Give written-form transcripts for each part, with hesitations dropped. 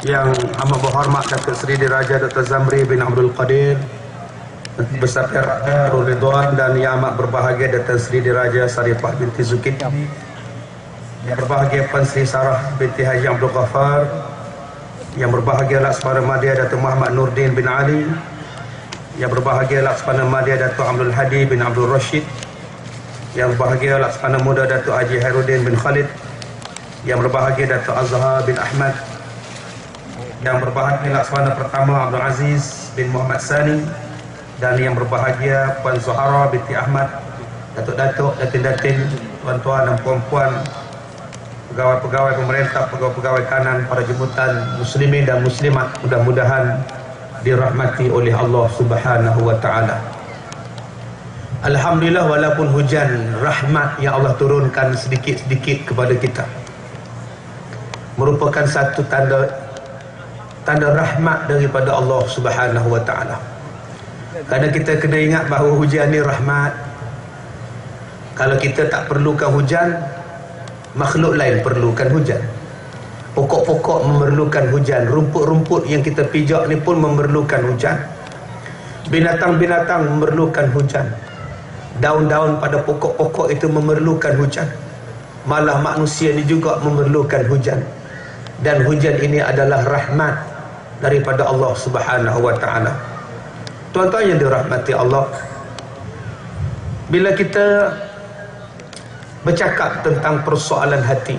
Yang amat berhormat Datuk Seri Diraja Dr. Zamri bin Abdul Qadir Bersama Nurul Ridwan, dan yang amat berbahagia Datuk Seri Diraja Sarifah binti Zulkifli, yang berbahagia Puan Sri Sarah binti Haji Abdul Ghaffar, yang berbahagia Laksmana Madya Datuk Muhammad Nurdin bin Ali, yang berbahagia Laksmana Madya Datuk Abdul Hadi bin Abdul Rashid, yang berbahagia Laksmana Muda Datuk Haji Hairuddin bin Khalid, yang berbahagia Datuk Azhar bin Ahmad, yang berbahagia Laksmana Pertama Abdul Aziz bin Muhammad Sani, dan yang berbahagia Puan Zuhara binti Ahmad, Datuk-datuk, datin-datin, tuan-tuan dan puan-puan, pegawai-pegawai pemerintah, pegawai-pegawai kanan, para jemputan muslimin dan muslimat, mudah-mudahan dirahmati oleh Allah Subhanahu wa taala. Alhamdulillah, walaupun hujan rahmat yang Allah turunkan sedikit-sedikit kepada kita merupakan satu tanda rahmat daripada Allah Subhanahu wa taala. Kerana kita kena ingat bahawa hujan ni rahmat. Kalau kita tak perlukan hujan, makhluk lain perlukan hujan. Pokok-pokok memerlukan hujan, rumput-rumput yang kita pijak ni pun memerlukan hujan. Binatang-binatang memerlukan hujan. Daun-daun pada pokok-pokok itu memerlukan hujan. Malah manusia ni juga memerlukan hujan. Dan hujan ini adalah rahmat daripada Allah Subhanahu wa taala. Tuan-tuan yang dirahmati Allah, bila kita bercakap tentang persoalan hati,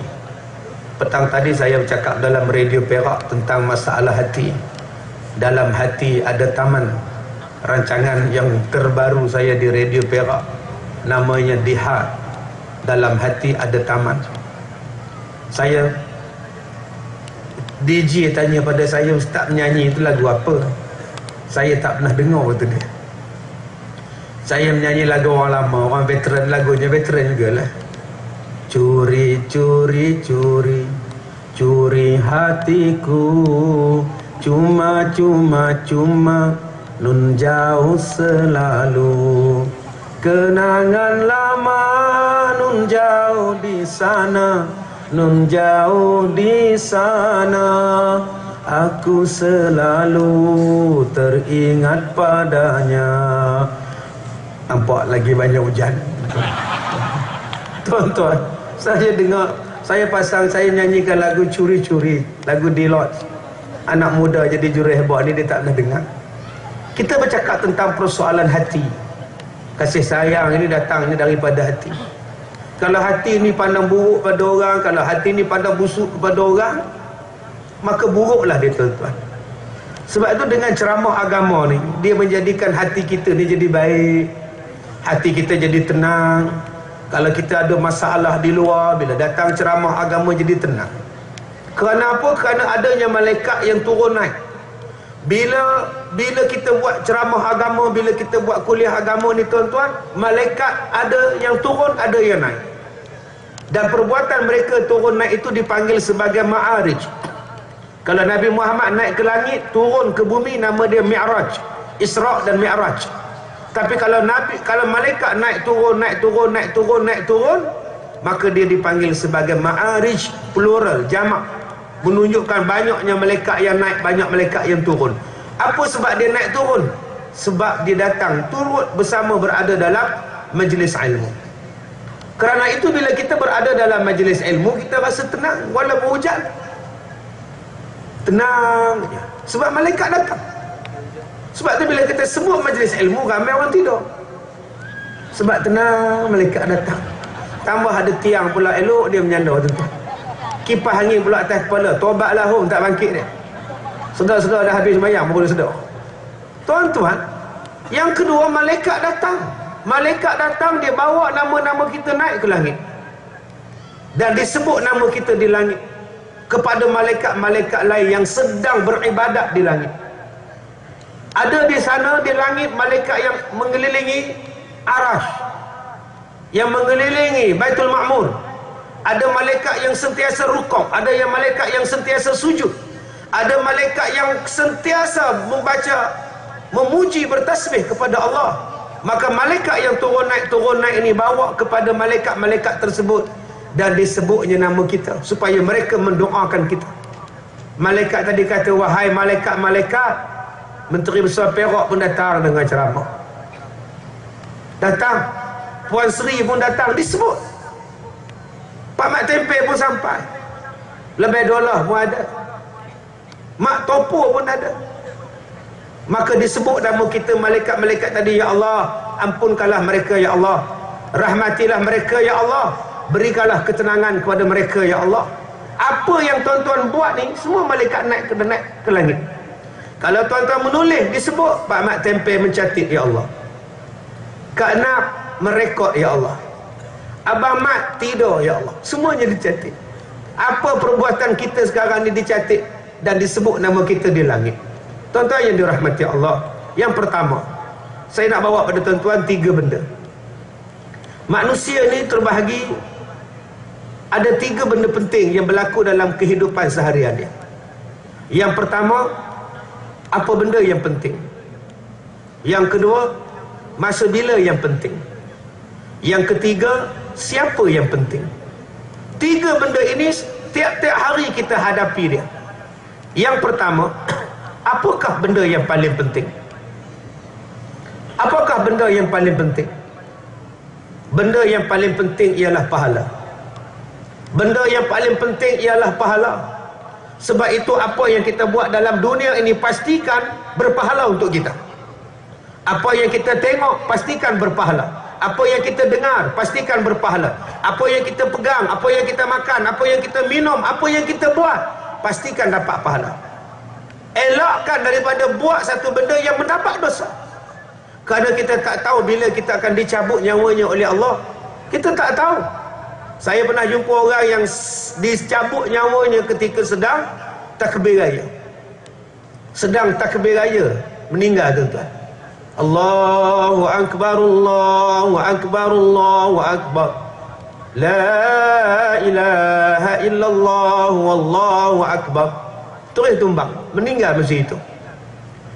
petang tadi saya bercakap dalam Radio Perak tentang masalah hati. Dalam hati ada taman, rancangan yang terbaru saya di Radio Perak, namanya Diha. Dalam hati ada taman. Saya, DJ tanya pada saya, "Ustaz, menyanyi itu lagu apa?" Saya tak pernah dengar kata dia. Saya menyanyi lagu orang lama, orang veteran, lagunya veteran juga lah. Curi, curi, curi, curi hatiku, cuma, cuma, cuma, nun jauh selalu. Kenangan lama nun jauh di sana, nun jauh di sana. Aku selalu teringat padanya. Nampak lagi banyak hujan. Tuan-tuan, saya dengar, saya nyanyikan lagu Curi-Curi, lagu Dilot. Anak muda jadi jurehebah ni dia tak pernah dengar. Kita bercakap tentang persoalan hati. Kasih sayang ini datangnya daripada hati. Kalau hati ni pandang buruk pada orang, kalau hati ni pandang busuk kepada orang, maka buruklah dia, tuan-tuan. Sebab itu dengan ceramah agama ni, dia menjadikan hati kita ni jadi baik, hati kita jadi tenang. Kalau kita ada masalah di luar, bila datang ceramah agama jadi tenang. Kerana apa? Kerana adanya malaikat yang turun naik. Bila kita buat ceramah agama, bila kita buat kuliah agama ni, tuan-tuan, malaikat ada yang turun, ada yang naik. Dan perbuatan mereka turun naik itu dipanggil sebagai ma'arij. Kalau Nabi Muhammad naik ke langit, turun ke bumi, nama dia Mi'raj, Isra' dan Mi'raj. Tapi kalau malaikat naik turun, naik turun, naik turun, naik turun, maka dia dipanggil sebagai ma'arij, plural, jamak, menunjukkan banyaknya malaikat yang naik, banyak malaikat yang turun. Apa sebab dia naik turun? Sebab dia datang turut bersama berada dalam majlis ilmu. Kerana itu bila kita berada dalam majlis ilmu, kita rasa tenang walaupun hujan. Tenang je. Sebab malaikat datang. Sebab tu bila kita sebut majlis ilmu, ramai orang tidur. Sebab tenang, malaikat datang. Tambah ada tiang pula elok, dia menyandar tu. Kipas angin pula atas kepala, tobatlah hum, tak bangkit dia. Sedar-sedar dah habis sembahyang, baru sedar. Tuan-tuan, yang kedua, malaikat datang. Malaikat datang, dia bawa nama-nama kita naik ke langit. Dan disebut nama kita di langit kepada malaikat-malaikat lain yang sedang beribadat di langit. Ada di sana di langit malaikat yang mengelilingi Arash, yang mengelilingi Baitul Ma'mur. Ada malaikat yang sentiasa rukuk, ada yang malaikat yang sentiasa sujud, ada malaikat yang sentiasa membaca, memuji, bertasbih kepada Allah. Maka malaikat yang turun naik ini bawa kepada malaikat-malaikat tersebut, dan disebutnya nama kita supaya mereka mendoakan kita. Malaikat tadi kata, wahai malaikat-malaikat, Menteri Besar Perak pun datang dengan ceramah. Datang, Puan Sri pun datang, disebut. Pak Mat Tempe pun sampai. Lebih dolar pun ada. Mak Topo pun ada. Maka disebut nama kita malaikat-malaikat tadi, ya Allah, ampunkanlah mereka ya Allah, rahmatilah mereka ya Allah, berikanlah ketenangan kepada mereka ya Allah. Apa yang tuan-tuan buat ni, semua malaikat naik ke langit. Kalau tuan-tuan menulis, disebut Pak Mat Tempe mencatat ya Allah, Kak Nap merekod ya Allah, Abang Mat tidur ya Allah, semuanya dicatat. Apa perbuatan kita sekarang ni dicatat dan disebut nama kita di langit. Tuan-tuan yang dirahmati Allah, yang pertama saya nak bawa pada tuan-tuan 3 benda. Manusia ni terbahagi, ada 3 benda penting yang berlaku dalam kehidupan seharian dia. Yang pertama, apa benda yang penting. Yang kedua, masa bila yang penting. Yang ketiga, siapa yang penting. 3 benda ini tiap-tiap hari kita hadapi dia. Yang pertama, apakah benda yang paling penting? Apakah benda yang paling penting? Benda yang paling penting ialah pahala. Benda yang paling penting ialah pahala. Sebab itu apa yang kita buat dalam dunia ini pastikan berpahala untuk kita. Apa yang kita tengok pastikan berpahala. Apa yang kita dengar pastikan berpahala. Apa yang kita pegang, apa yang kita makan, apa yang kita minum, apa yang kita buat, pastikan dapat pahala. Elakkan daripada buat satu benda yang mendapat dosa. Kerana kita tak tahu bila kita akan dicabut nyawanya oleh Allah. Kita tak tahu. Saya pernah jumpa orang yang dicabut nyawanya ketika sedang takbir raya. Sedang takbir raya, meninggal tuan-tuan. Allahu Akbar, Allahu Akbar, Allahu Akbar, la ilaha illallah, wallahu akbar. Terus tumbang, meninggal masa itu.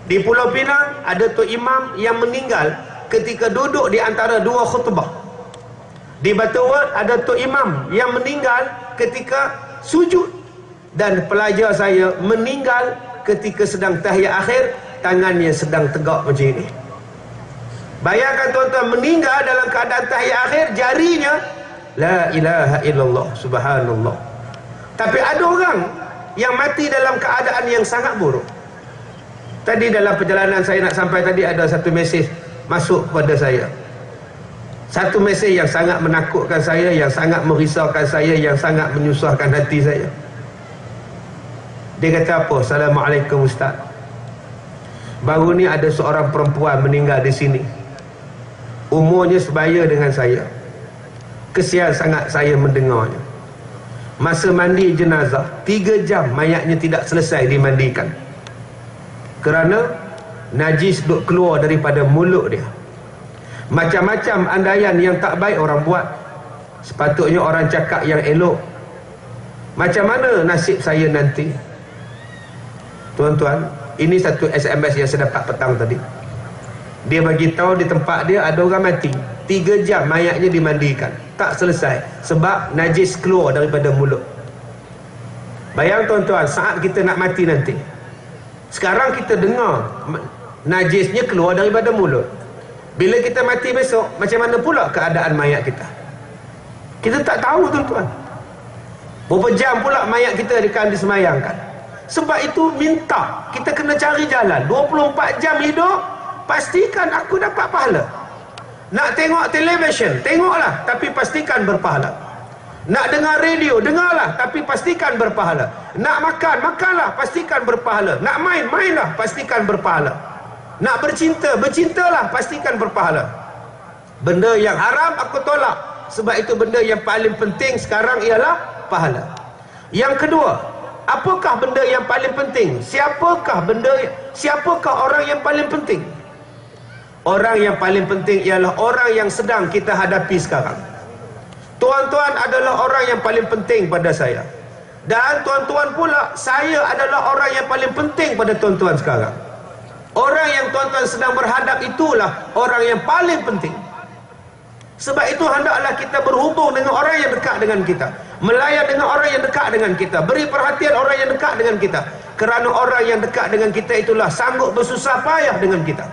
Di Pulau Pinang ada Tok Imam yang meninggal ketika duduk di antara 2 khutbah. Di Batu Wad ada Tok Imam yang meninggal ketika sujud. Dan pelajar saya meninggal ketika sedang tahiyat akhir, tangannya sedang tegak macam ini. Bayangkan tuan-tuan, meninggal dalam keadaan tahiyat akhir, jarinya la ilaha illallah, subhanallah. Tapi ada orang yang mati dalam keadaan yang sangat buruk. Tadi dalam perjalanan saya nak sampai tadi, ada satu mesej masuk kepada saya. Satu mesej yang sangat menakutkan saya, yang sangat merisaukan saya, yang sangat menyusahkan hati saya. Dia kata apa? Assalamualaikum Ustaz, baru ni ada seorang perempuan meninggal di sini. Umurnya sebaya dengan saya. Kesian sangat saya mendengarnya. Masa mandi jenazah, 3 jam mayatnya tidak selesai dimandikan. Kerana najis duk keluar daripada mulut dia. Macam-macam andaian yang tak baik orang buat. Sepatutnya orang cakap yang elok. Macam mana nasib saya nanti? Tuan-tuan, ini satu SMS yang saya dapat petang tadi. Dia bagi tahu di tempat dia ada orang mati, 3 jam mayatnya dimandikan, tak selesai sebab najis keluar daripada mulut. Bayang tuan-tuan, saat kita nak mati nanti, sekarang kita dengar najisnya keluar daripada mulut. Bila kita mati besok, macam mana pula keadaan mayat kita? Kita tak tahu tuan-tuan. Berapa jam pula mayat kita akan disemayangkan. Sebab itu minta, kita kena cari jalan. 24 jam hidup, pastikan aku dapat pahala. Nak tengok televisyen, tengoklah, tapi pastikan berpahala. Nak dengar radio, dengarlah, tapi pastikan berpahala. Nak makan, makanlah, pastikan berpahala. Nak main, mainlah, pastikan berpahala. Nak bercinta, bercintalah, pastikan berpahala. Benda yang haram aku tolak. Sebab itu benda yang paling penting sekarang ialah pahala. Yang kedua, apakah benda yang paling penting? Siapakah orang yang paling penting? Orang yang paling penting ialah orang yang sedang kita hadapi sekarang. Tuan-tuan adalah orang yang paling penting pada saya. Dan tuan-tuan pula, saya adalah orang yang paling penting pada tuan-tuan sekarang. Orang yang tuan-tuan sedang berhadap itulah orang yang paling penting. Sebab itu hendaklah kita berhubung dengan orang yang dekat dengan kita. Melayan dengan orang yang dekat dengan kita. Beri perhatian orang yang dekat dengan kita. Kerana orang yang dekat dengan kita itulah sanggup bersusah payah dengan kita.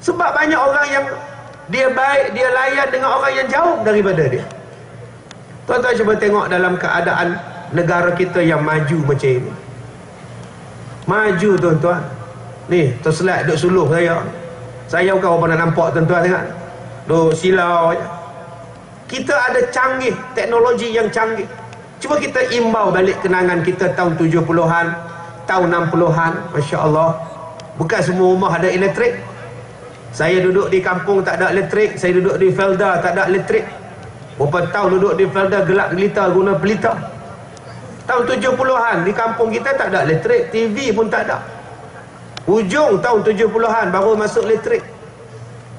Sebab banyak orang yang dia baik, dia layan dengan orang yang jauh daripada dia. Tuan-tuan cuba tengok dalam keadaan negara kita yang maju macam ini. Maju tuan-tuan. Ni, terslide duk suluh saya. Saya bukan apa nak nampak tuan-tuan tengok. Duk silau je. Kita ada canggih, teknologi yang canggih. Cuba kita imbau balik kenangan kita tahun 70-an, tahun 60-an, Masya Allah. Bukan semua rumah ada elektrik. Saya duduk di kampung tak ada elektrik. Saya duduk di Felda tak ada elektrik. Berapa tahun duduk di Felda gelap gelita guna pelita. Tahun 70-an di kampung kita tak ada elektrik. TV pun tak ada. Hujung tahun 70-an baru masuk elektrik.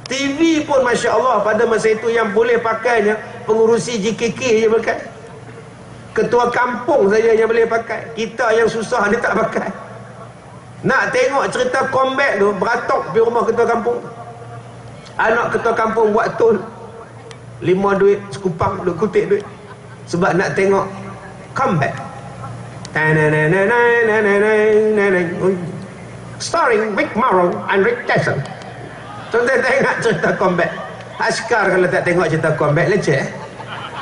TV pun Masya Allah pada masa itu yang boleh pakainya pengurusi JKK je pakai. Ketua kampung saja yang boleh pakai. Kita yang susah ni tak pakai. Nak tengok cerita combat tu beratok di rumah ketua kampung. Anak ketua kampung buat tol 5 duit sekupang duk kutip duit sebab nak tengok combat. Starring Rick Morrow and Rick Jackson. Tuan-tuan tengok cerita combat. Askar kalau tak tengok cerita combat leceh.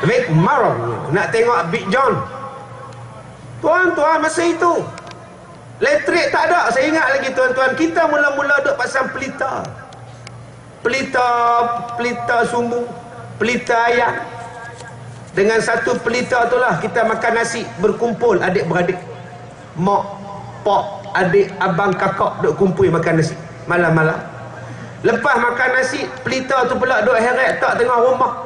Rick Morrow nak tengok Big John. Tuan-tuan masa itu elektrik tak ada. Saya ingat lagi tuan-tuan, kita mula-mula duk pasang pelita. Pelita sumbu, pelita ayam. Dengan satu pelita itulah kita makan nasi berkumpul adik-beradik. Mak, pak, adik, abang, kakak duk kumpul makan nasi malam-malam. Lepas makan nasi, pelita tu pula duk heret tak tengah rumah.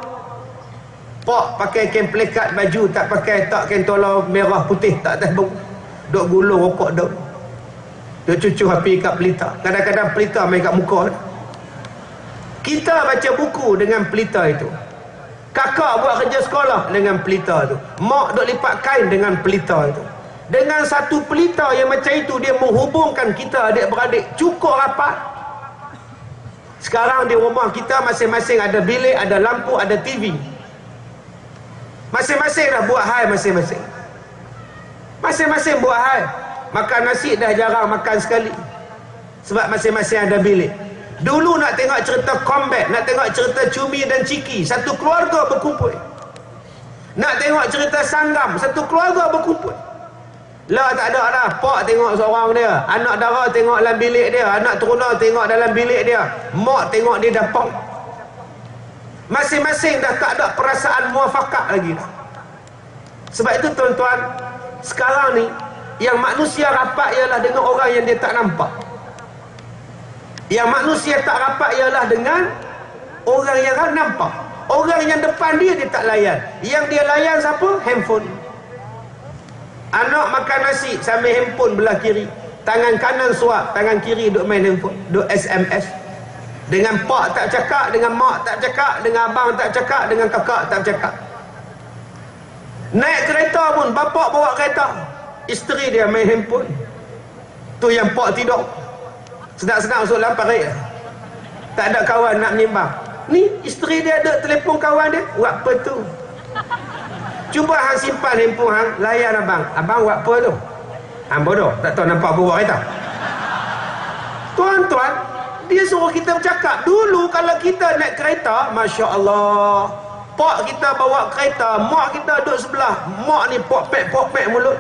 Pak pakai kain pelekat baju, tak pakai tak kain tola merah putih tak atas bau. Duk gulung rokok duk. Duk cucu api kat pelita. Kadang-kadang pelita main kat muka. Kita baca buku dengan pelita itu. Kakak buat kerja sekolah dengan pelita itu. Mak duk lipat kain dengan pelita itu. Dengan satu pelita yang macam itu, dia menghubungkan kita adik-beradik cukup rapat. Sekarang di rumah kita masing-masing ada bilik, ada lampu, ada TV. Masing-masing dah buat hal masing-masing. Masing-masing buat hal. Makan nasi dah jarang makan sekali. Sebab masing-masing ada bilik. Dulu nak tengok cerita combat, nak tengok cerita Cumi dan Ciki, satu keluarga berkumpul. Nak tengok cerita Sanggam, satu keluarga berkumpul. Lah tak ada dah. Pak tengok seorang dia, anak dara tengok dalam bilik dia, anak teruna tengok dalam bilik dia, mak tengok di dapur. Masing-masing dah tak ada perasaan muafakat lagi dah. Sebab itu tuan-tuan, sekarang ni yang manusia rapat ialah dengan orang yang dia tak nampak. Yang manusia tak rapat ialah dengan orang yang nampak. Orang yang depan dia tak layan. Yang dia layan siapa? Handphone. Anak makan nasi sambil handphone belah kiri, tangan kanan suap, tangan kiri duk main handphone, duk SMS. Dengan pak tak cakap, dengan mak tak cakap, dengan abang tak cakap, dengan kakak tak cakap. Naik kereta pun, bapak bawa kereta, isteri dia main handphone. Tu yang pak tidur sedap-sedap masuk dalam parit. Tak ada kawan nak menyimbang. Ni isteri dia ada telefon kawan dia. Buat apa tu? Cuba hang simpan handphone hang, layan abang. Abang buat apa tu? Hang bodoh, tak tahu nampak aku bawa kereta. Tuan-tuan, dia suruh kita bercakap. Dulu kalau kita naik kereta, Masya Allah, pak kita bawa kereta, mak kita duduk sebelah. Mak ni pok-pek mulut,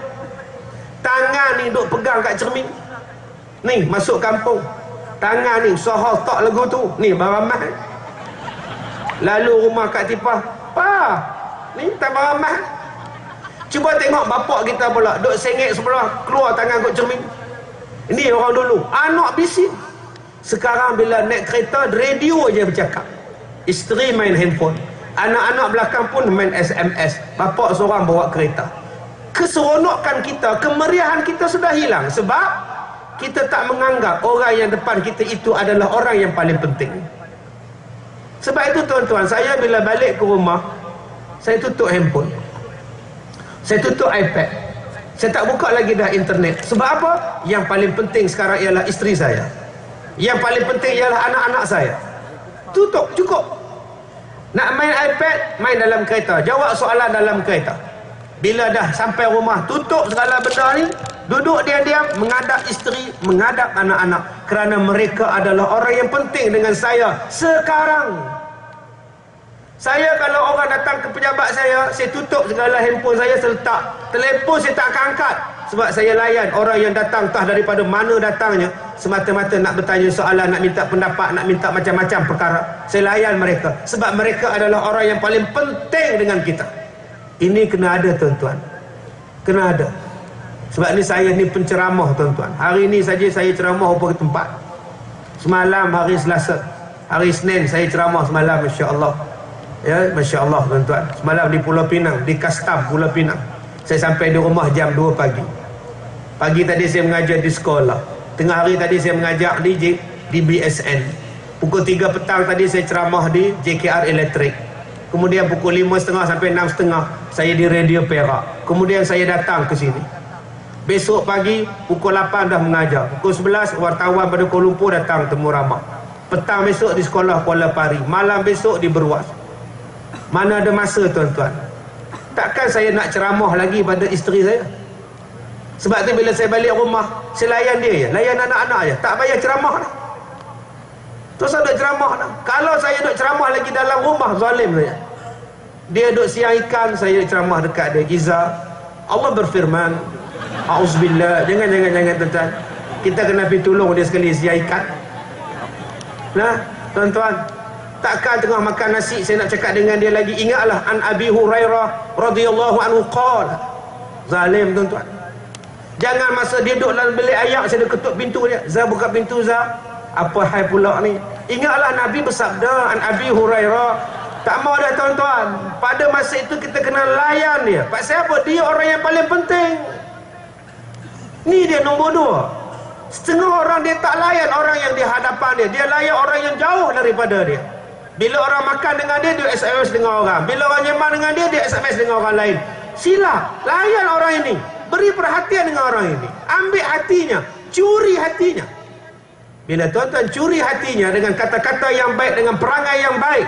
tangan ni duduk pegang kat cermin. Ni masuk kampung, tangan ni sohor tak lagu tu, ni baramat. Lalu rumah Kak Tipah, pa ni tak baramat. Cuba tengok bapak kita pula duk sengit sebelah, keluar tangan kat cermin. Ini orang dulu, anak bising. Sekarang bila naik kereta, radio je bercakap, isteri main handphone, anak-anak belakang pun main SMS, bapak seorang bawa kereta. Keseronokan kita, kemeriahan kita sudah hilang. Sebab kita tak menganggap orang yang depan kita itu adalah orang yang paling penting. Sebab itu tuan-tuan, saya bila balik ke rumah, saya tutup handphone, saya tutup iPad, saya tak buka lagi dah internet. Sebab apa? Yang paling penting sekarang ialah isteri saya, yang paling penting ialah anak-anak saya. Tutup, cukup. Nak main iPad, main dalam kereta. Jawab soalan dalam kereta. Bila dah sampai rumah, tutup segala benda ni, duduk diam-diam, menghadap isteri, menghadap anak-anak. Kerana mereka adalah orang yang penting dengan saya sekarang. Saya kalau orang datang ke pejabat saya tutup segala handphone saya, saya letak. Telefon saya tak akan angkat. Sebab saya layan orang yang datang, entah daripada mana datangnya, semata-mata nak bertanya soalan, nak minta pendapat, nak minta macam-macam perkara. Saya layan mereka. Sebab mereka adalah orang yang paling penting dengan kita. Ini kena ada, tuan-tuan. Kena ada. Sebab ni saya ni penceramah, tuan-tuan. Hari ni saja saya ceramah beberapa tempat. Semalam hari Selasa, hari Senin saya ceramah semalam, masya-Allah. Ya, masya-Allah, tuan-tuan. Semalam di Pulau Pinang, di Kastam Pulau Pinang. Saya sampai di rumah jam 2 pagi. Pagi tadi saya mengajar di sekolah. Tengah hari tadi saya mengajar di BSN. Pukul 3 petang tadi saya ceramah di JKR Elektrik. Kemudian pukul 5.30 sampai 6.30 saya di Radio Perak. Kemudian saya datang ke sini. Besok pagi pukul 8 dah mengajar. Pukul 11 wartawan pada Kuala Lumpur datang temu ramah. Petang besok di sekolah Kuala Pari. Malam besok di Beruas. Mana ada masa, tuan-tuan? Takkan saya nak ceramah lagi pada isteri saya? Sebab tu bila saya balik rumah, saya layan dia je, layan anak-anak je, tak payah ceramah dah. Terus ada ceramah dah. Kalau saya duk ceramah lagi dalam rumah, zalim saya. Dia duk siang ikan, saya ceramah dekat dia. Giza, Allah berfirman, auzubillah, jangan tuan-tuan. Kita kena pergi tolong dia sekali siang ikan. Nah, tuan-tuan, takkan tengah makan nasi saya nak cakap dengan dia lagi. Ingatlah an Abi Hurairah radhiyallahu anhu qala. Zalim, tuan-tuan. Jangan masa dia duduk dalam bilik ayak saya ketuk pintu dia. Za, buka pintu, Za. Apa hal pula ni? Ingatlah Nabi bersabda an Abi Hurairah. Tak mau dah, tuan-tuan. Pada masa itu kita kena layan dia. Pasal apa? Dia orang yang paling penting. Ni dia nombor 2. Setengah orang dia tak layan orang yang di hadapan dia. Dia layan orang yang jauh daripada dia. Bila orang makan dengan dia, dia SMS dengan orang. Bila orang nyembah dengan dia, dia SMS dengan orang lain. Silap. Layan orang ini. Beri perhatian dengan orang ini. Ambil hatinya. Curi hatinya. Bila tuan-tuan curi hatinya dengan kata-kata yang baik, dengan perangai yang baik,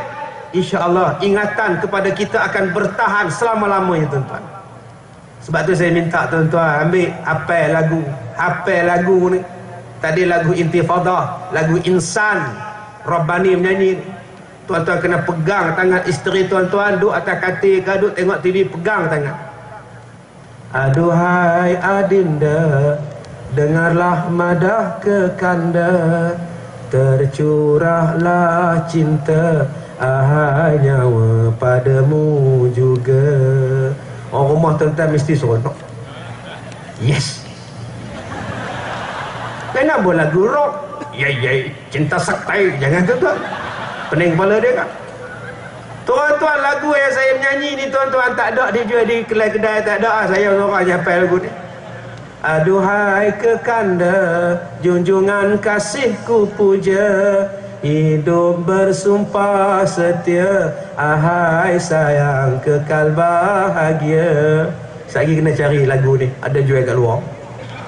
insya-Allah ingatan kepada kita akan bertahan selama-lamanya, tuan-tuan. Sebab tu saya minta tuan-tuan ambil hafal lagu ni. Tadi lagu Intifadah, lagu Insan, Rabbani menyanyi ni. Tuan-tuan kena pegang tangan isteri tuan-tuan, duduk atas katil ke, duduk tengok TV, pegang tangan. Aduhai adinda, dengarlah madah kekanda, tercurahlah cinta, ahai nyawa padamu juga. Orang rumah tuan-tuan mesti seronok. Yes. Kenapa buat lagu rock? Yai, cinta saktai. Jangan, tuan-tuan. Pening kepala dia kan? Tuan-tuan, lagu yang saya menyanyi ni, tuan-tuan, tak ada dijual di kedai-kedai, tak ada. Saya orang hafal lagu ni. Aduhai kekanda, junjungan kasihku puja, hidup bersumpah setia, ahai sayang kekal bahagia. Saya kena cari lagu ni, ada jual kat luar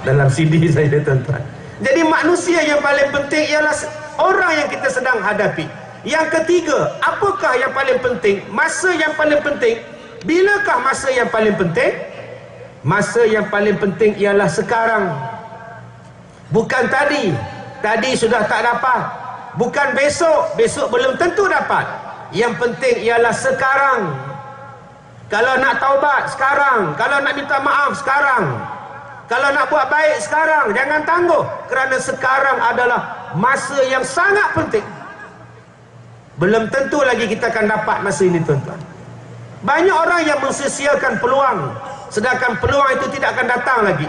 dalam CD saya, tuan-tuan. Jadi manusia yang paling penting ialah orang yang kita sedang hadapi. Yang ketiga, apakah yang paling penting? Masa yang paling penting. Bilakah masa yang paling penting? Masa yang paling penting ialah sekarang. Bukan tadi. Tadi sudah tak dapat. Bukan besok. Besok belum tentu dapat. Yang penting ialah sekarang. Kalau nak taubat, sekarang. Kalau nak minta maaf, sekarang. Kalau nak buat baik, sekarang. Jangan tangguh. Kerana sekarang adalah masa yang sangat penting. Belum tentu lagi kita akan dapat masa ini, tuan-tuan. Banyak orang yang mensia-siakan peluang, sedangkan peluang itu tidak akan datang lagi.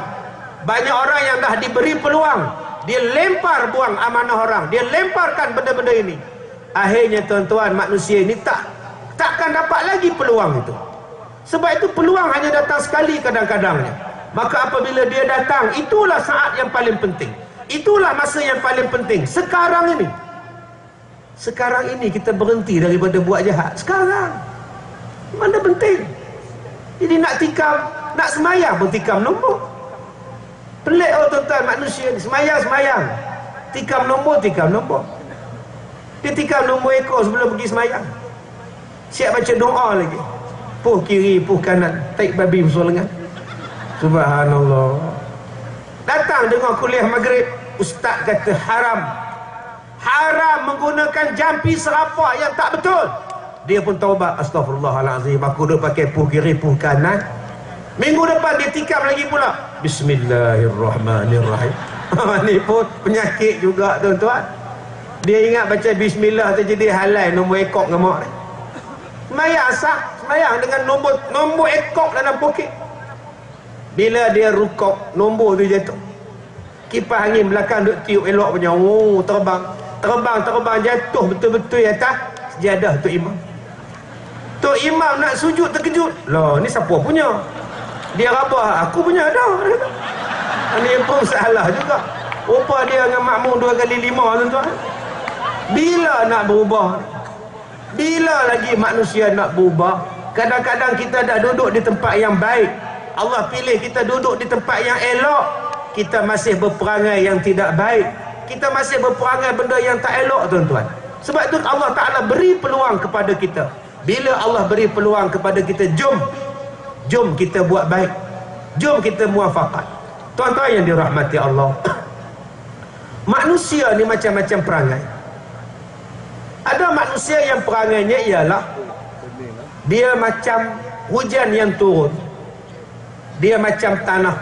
Banyak orang yang dah diberi peluang, dia lempar buang amanah orang, dia lemparkan benda-benda ini. Akhirnya, tuan-tuan, manusia ini takkan dapat lagi peluang itu. Sebab itu peluang hanya datang sekali kadang-kadangnya. Maka apabila dia datang, itulah saat yang paling penting. Itulah masa yang paling penting. Sekarang ini. Sekarang ini kita berhenti daripada buat jahat. Sekarang. Mana penting? Jadi nak tikam, nak semayang pun tikam nombor. Pelik, tuan-tuan, manusia ni. Semayang. Tikam nombor. Dia tikam nombor ekor sebelum pergi semayang. Siap baca doa lagi. Puh kiri, puh kanan, taik babi musuh lengan. Subhanallah. Datang dengar kuliah maghrib, ustaz kata haram. Haram menggunakan jampi serapak yang tak betul. Dia pun taubat, astagfirullahalazim, aku dah pakai puh kiri, puh kanan. Minggu depan dia tikam lagi pula. Bismillahirrahmanirrahim. Ni pun penyakit juga tuan-tuan. Dia ingat baca bismillah tu jadi halal nombor ekor dengan mak dia. Semayang sah, semayang dengan nombor ekor dalam poket. Bila dia rukuk, nombor tu jatuh. Kipas angin belakang duk tiup elok punya. Oh, terbang jatuh betul-betul atas sejadah Tok Imam. Tok Imam nak sujud terkejut. Lah, ni siapa punya? Dia rabah, aku punya dah. Ini pun salah juga. Rupa dia dengan makmum 2 kali 5 tuan-tuan. Bila nak berubah? Bila lagi manusia nak berubah? Kadang-kadang kita dah duduk di tempat yang baik. Allah pilih kita duduk di tempat yang elok. Kita masih berperangai yang tidak baik. Kita masih berperangai benda yang tak elok tuan-tuan. Sebab itu Allah Ta'ala beri peluang kepada kita. Bila Allah beri peluang kepada kita, jom kita buat baik. Jom kita muafakat. Tuan-tuan yang dirahmati Allah, manusia ni macam-macam perangai. Ada manusia yang perangainya ialah dia macam hujan yang turun. Dia macam tanah.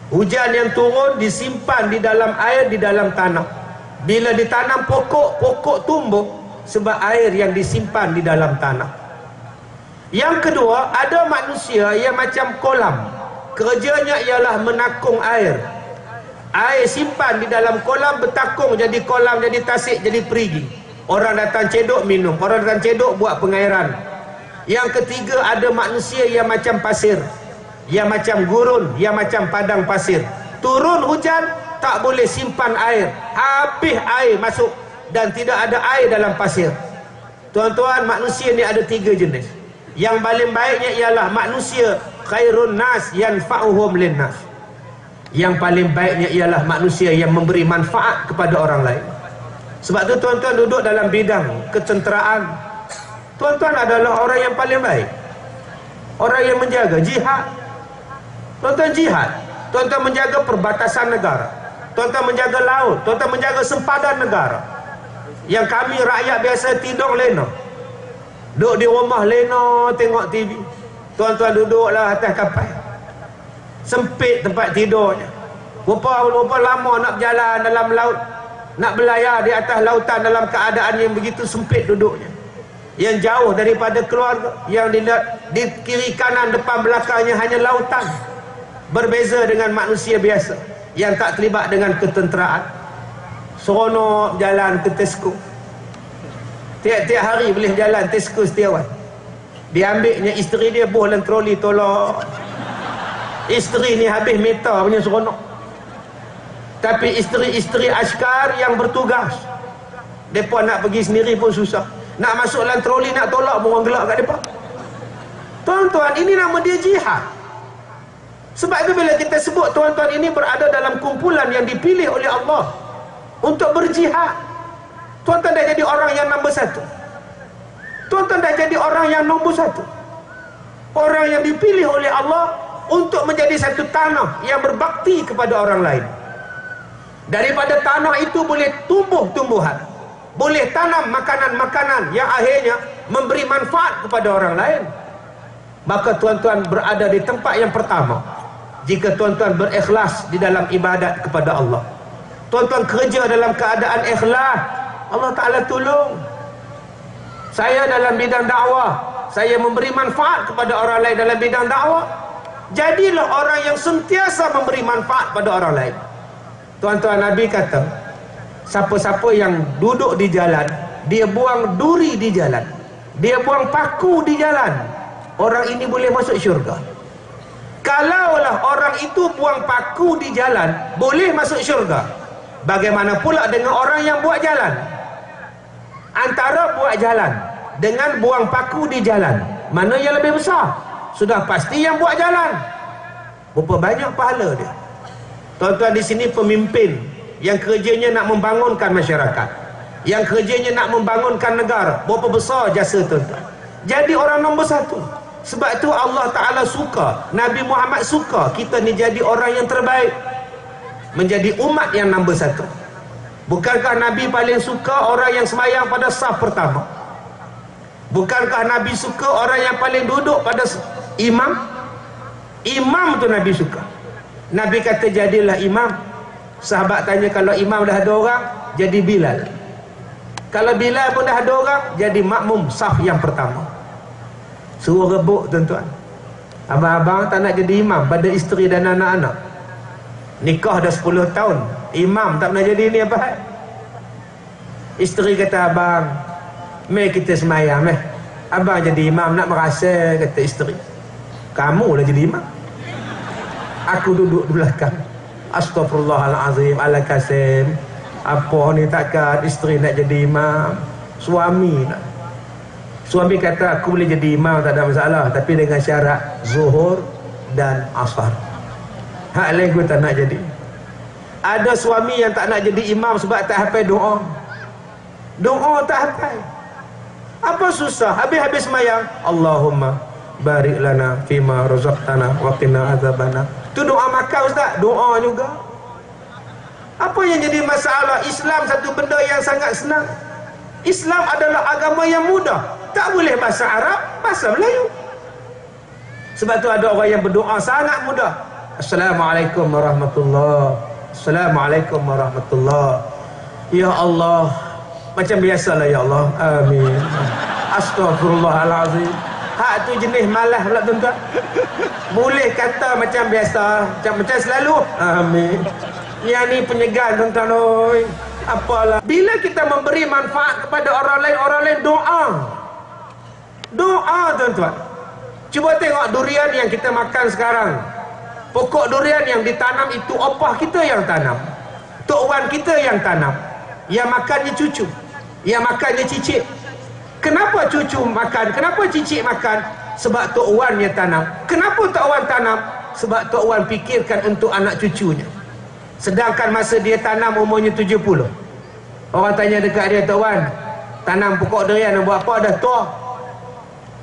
Hujan yang turun disimpan di dalam air, di dalam tanah. Bila ditanam pokok, pokok tumbuh sebab air yang disimpan di dalam tanah. Yang kedua, ada manusia yang macam kolam. Kerjanya ialah menakung air. Air simpan di dalam kolam, bertakung jadi kolam, jadi tasik, jadi perigi. Orang datang cedok minum, orang datang cedok buat pengairan. Yang ketiga, ada manusia yang macam pasir, yang macam gurun, yang macam padang pasir. Turun hujan, tak boleh simpan air, habis air masuk dan tidak ada air dalam pasir. Tuan-tuan, manusia ni ada 3 jenis. Yang paling baiknya ialah manusia khairun nas yanfa'uhum linnas. Yang paling baiknya ialah manusia yang memberi manfaat kepada orang lain. Sebab tu tuan-tuan duduk dalam bidang ketenteraan, tuan-tuan adalah orang yang paling baik. Orang yang menjaga jihad. Tuan-tuan jihad. Tuan-tuan menjaga perbatasan negara. Tuan-tuan menjaga laut. Tuan-tuan menjaga sempadan negara. Yang kami rakyat biasa tidur lena. Duduk di rumah lena tengok TV. Tuan-tuan duduklah atas kapal. Sempit tempat tidurnya. Rupa lama nak berjalan dalam laut. Nak berlayar di atas lautan dalam keadaan yang begitu sempit duduknya. Yang jauh daripada keluarga. Yang dilihat di kiri kanan depan belakangnya hanya lautan. Berbeza dengan manusia biasa yang tak terlibat dengan ketenteraan. Seronok jalan ke Tesco. Tiap-tiap hari boleh jalan Tesco Setiawan. Dia ambilnya isteri dia buh dalam troli tolong. Isteri ni habis meter punya seronok. Tapi isteri-isteri askar yang bertugas, mereka nak pergi sendiri pun susah. Nak masuk dalam troli nak tolak pun orang gelak kat mereka. Tuan-tuan, ini nama dia jihad. Sebab itu bila kita sebut tuan-tuan ini berada dalam kumpulan yang dipilih oleh Allah untuk berjihad, tuan-tuan dah jadi orang yang nombor 1. Tuan-tuan dah jadi orang yang nombor 1. Orang yang dipilih oleh Allah untuk menjadi satu tanah yang berbakti kepada orang lain. Daripada tanah itu boleh tumbuh tumbuhan, boleh tanam makanan-makanan yang akhirnya memberi manfaat kepada orang lain. Maka tuan-tuan berada di tempat yang pertama jika tuan-tuan berikhlas di dalam ibadat kepada Allah. Tuan-tuan kerja dalam keadaan ikhlas, Allah Ta'ala tolong. Saya dalam bidang dakwah, saya memberi manfaat kepada orang lain dalam bidang dakwah. Jadilah orang yang sentiasa memberi manfaat pada orang lain. Tuan-tuan, Nabi kata, siapa-siapa yang duduk di jalan, dia buang duri di jalan, dia buang paku di jalan, orang ini boleh masuk syurga. Kalaulah orang itu buang paku di jalan boleh masuk syurga, bagaimana pula dengan orang yang buat jalan? Antara buat jalan dengan buang paku di jalan, mana yang lebih besar? Sudah pasti yang buat jalan. Berapa banyak pahala dia? Tuan-tuan, di sini pemimpin yang kerjanya nak membangunkan masyarakat, yang kerjanya nak membangunkan negara, berapa besar jasa tuan-tuan? Jadi orang nombor satu. Sebab tu Allah Ta'ala suka, Nabi Muhammad suka kita ni jadi orang yang terbaik, menjadi umat yang nombor satu. Bukankah Nabi paling suka orang yang semayang pada saf pertama? Bukankah Nabi suka orang yang paling duduk pada imam? Imam tu Nabi suka. Nabi kata jadilah imam. Sahabat tanya, kalau imam dah ada orang, jadi Bilal. Kalau Bilal pun dah ada orang, jadi makmum saf yang pertama. Suruh rebuk tuan-tuan. Abang-abang tak nak jadi imam pada isteri dan anak-anak. Nikah dah 10 tahun, imam tak pernah jadi ni apa? Isteri kata, abang, mari kita semayang meh. Abang jadi imam nak merasa, kata isteri. Kamu lah jadi imam. Aku duduk di belakang. Astaghfirullahalazim, ala kasim. Apa ni takkan isteri nak jadi imam, suami nak. Suami kata, aku boleh jadi imam tak ada masalah, tapi dengan syarat zuhur dan asar. Hak lain aku tak nak jadi. Ada suami yang tak nak jadi imam sebab tak hafal doa. Doa tak hafal. Apa susah? Habis-habis semayang, Allahumma barik lana fima razaqtana wa qina azabana. Tu doa makan ustaz, doa juga. Apa yang jadi masalah? Islam satu benda yang sangat senang. Islam adalah agama yang mudah. Tak boleh bahasa Arab, bahasa Melayu. Sebab tu ada orang yang berdoa sangat mudah. Assalamualaikum warahmatullahi. Assalamualaikum warahmatullahi. Ya Allah, macam biasalah ya Allah. Amin. Astaghfirullahalazim. Hak tu jenis malas pula tuan-tuan. Boleh kata macam biasa, macam selalu. Amin. Yang ni penyegan tuan-tuan oi. Apalah. Bila kita memberi manfaat kepada orang lain doa. Doa tuan-tuan. Cuba tengok durian yang kita makan sekarang. Pokok durian yang ditanam itu opah kita yang tanam, Tok Wan kita yang tanam. Yang makannya cucu, yang makannya cicit. Kenapa cucu makan? Kenapa cicit makan? Sebab Tok Wan yang tanam. Kenapa Tok Wan tanam? Sebab Tok Wan fikirkan untuk anak cucunya. Sedangkan masa dia tanam umurnya 70. Orang tanya dekat dia, Tok Wan, tanam pokok durian buat apa dah tua?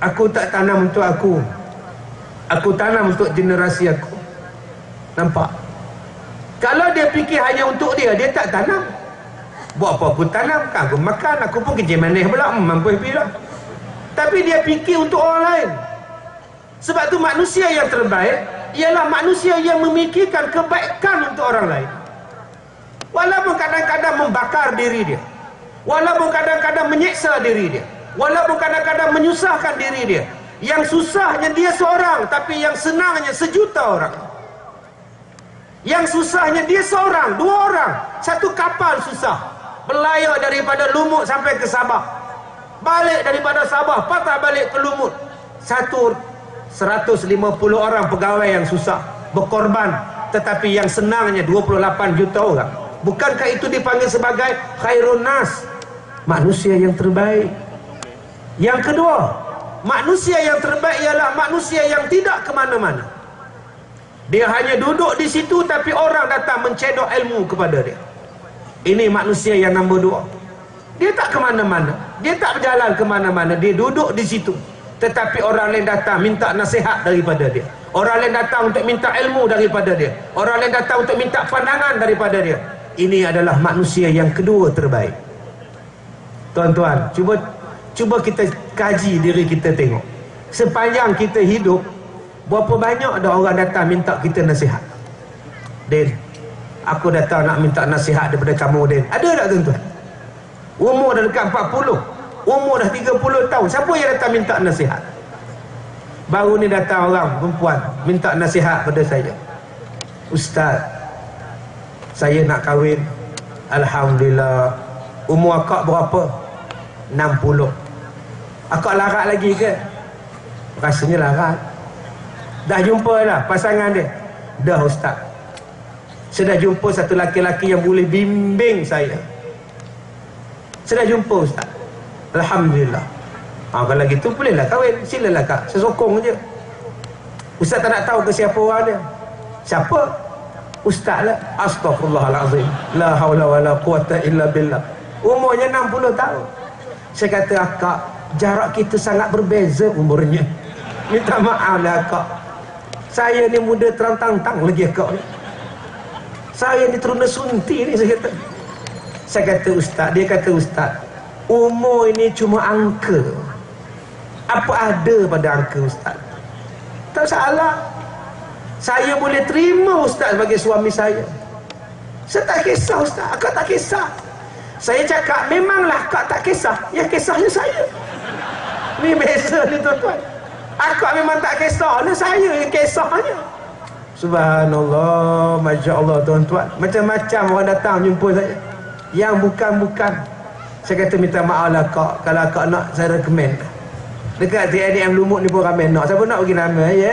Aku tak tanam untuk aku. Aku tanam untuk generasi aku. Nampak? Kalau dia fikir hanya untuk dia, dia tak tanam. Buat apa aku tanam? Kan aku makan, aku pun kerja manis pula, mampu happy lah. Tapi dia fikir untuk orang lain. Sebab tu manusia yang terbaik ialah manusia yang memikirkan kebaikan untuk orang lain. Walaupun kadang-kadang membakar diri dia, walaupun kadang-kadang menyiksa diri dia, walaupun kadang-kadang menyusahkan diri dia. Yang susahnya dia seorang, tapi yang senangnya sejuta orang. Yang susahnya dia seorang, 2 orang, satu kapal susah, berlayar daripada Lumut sampai ke Sabah, balik daripada Sabah patah balik ke Lumut. 150 orang pegawai yang susah, berkorban. Tetapi yang senangnya 28 juta orang. Bukankah itu dipanggil sebagai khairun nas, manusia yang terbaik? Yang kedua, manusia yang terbaik ialah manusia yang tidak ke mana-mana. Dia hanya duduk di situ, tapi orang datang mencedok ilmu kepada dia. Ini manusia yang nombor 2. Dia tak ke mana-mana, dia tak berjalan ke mana-mana, dia duduk di situ. Tetapi orang lain datang minta nasihat daripada dia. Orang lain datang untuk minta ilmu daripada dia. Orang lain datang untuk minta pandangan daripada dia. Ini adalah manusia yang kedua terbaik. Tuan-tuan, cuba kita kaji diri kita, tengok. Sepanjang kita hidup, berapa banyak ada orang datang minta kita nasihat? Din, aku datang nak minta nasihat daripada kamu, Din. Ada tak tuan-tuan? Umur dah dekat 40, umur dah 30 tahun, siapa yang datang minta nasihat? Baru ni datang orang perempuan minta nasihat pada saya. Ustaz, saya nak kahwin. Alhamdulillah. Umur akak berapa? 60. Akak larat lagi ke? Rasanya larat. Dah jumpa dah pasangan dia? Dah ustaz. Saya dah jumpa satu laki-laki yang boleh bimbing saya. Saya dah jumpa ustaz. Alhamdulillah. Kalau gitu bolehlah kahwin. Silalah kak, saya sokong je. Ustaz tak nak tahu ke siapa orang dia? Siapa? Ustaz lah. Astaghfirullahalazim. La hawla wa la quwata illa billah. Umurnya 60 tahun. Saya kata, akak jarak kita sangat berbeza umurnya. Minta maaf lah kak, saya ni muda terang-tang lagi kak ni. Saya ni teruna sunti ni, saya kata ustaz. Dia kata, ustaz, umur ini cuma angka. Apa ada pada angka ustaz? Tak salah. Saya boleh terima ustaz sebagai suami saya. Saya tak kisah ustaz, akak tak kisah. Saya cakap, memanglah akak tak kisah, yang kisahnya saya. Ni beza ni tuan-tuan. Akak memang tak kisah, ni saya yang kisahnya. Subhanallah, Masya Allah tuan-tuan. Macam-macam orang datang jumpa saya, yang bukan-bukan. Saya kata, minta maaf lah kak, kalau akak nak saya recommend. Dekat TNM Lumut ni pun ramai nak. Siapa nak bagi nama ya?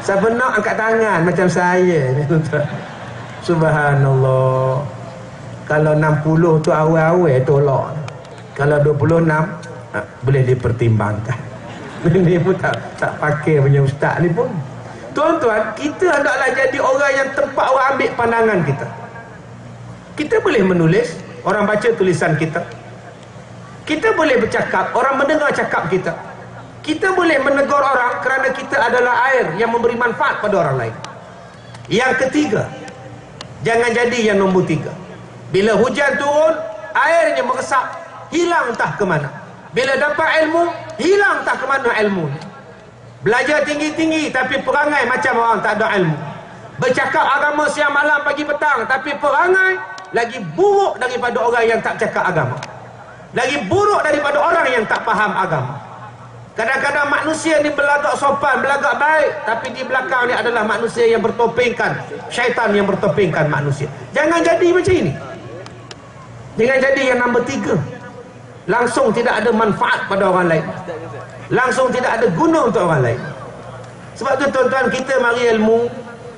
Siapa nak angkat tangan macam saya ni tuan-tuan. Subhanallah. Kalau 60 tu awal-awal tolak. Kalau 26 boleh dipertimbangkan. Ini pun tak pakai punya ustaz ni pun. Tuan-tuan, kita hendaklah jadi orang yang tempat orang ambil pandangan kita. Kita boleh menulis, orang baca tulisan kita. Kita boleh bercakap, orang mendengar cakap kita. Kita boleh menegur orang kerana kita adalah air yang memberi manfaat pada orang lain. Yang ketiga, jangan jadi yang nombor 3. Bila hujan turun, airnya meresap, hilang entah ke mana. Bila dapat ilmu, hilang entah ke mana ilmu. Belajar tinggi-tinggi tapi perangai macam orang tak ada ilmu. Bercakap agama siang malam pagi petang tapi perangai lagi buruk daripada orang yang tak cakap agama. Lagi buruk daripada orang yang tak faham agama. Kadang-kadang manusia ni berlagak sopan, berlagak baik, tapi di belakang ni adalah manusia yang bertopengkan, syaitan yang bertopengkan manusia. Jangan jadi macam ini. Jangan jadi yang nombor 3. Langsung tidak ada manfaat pada orang lain. Langsung tidak ada guna untuk orang lain. Sebab tu tuan-tuan, kita mari ilmu,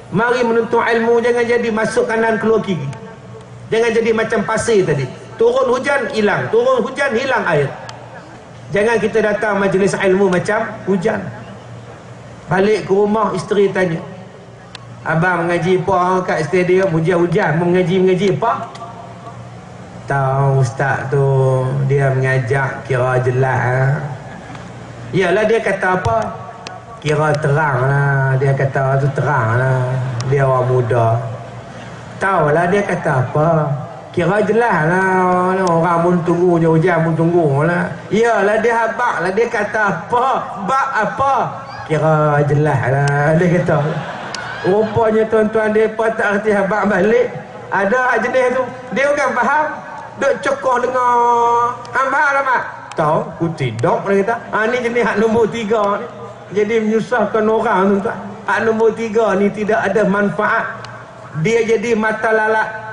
mari menuntut ilmu, jangan jadi masuk kanan keluar kiri. Jangan jadi macam pasir tadi. Turun hujan hilang, turun hujan hilang air. Jangan kita datang majlis ilmu macam hujan. Balik ke rumah, isteri tanya, abang mengaji apa kat stadium hujan-hujan, mengaji apa? Tahu ustaz tu dia mengajak kira jelas. Yalah, dia kata apa? Kira terang lah. Dia kata tu terang lah. Dia orang muda. Tahu lah dia kata apa? Kira jelas lah. Orang pun tunggu je hujan pun tunggu lah. Yalah, dia habak lah. Dia kata apa? Bak apa? Kira jelas lah. Dia kata. Rupanya tuan-tuan, dia pun tak erti habak balik. Ada jenis tu. Dia bukan faham. Duk cokoh dengar. Faham lah mak? Tahu? Ku tidak. Dia kata. Ni jenis hak nombor 3 ni. Jadi menyusahkan orang tuan-tuan. Hak nombor 3 ni tidak ada manfaat. Dia jadi mata lalat.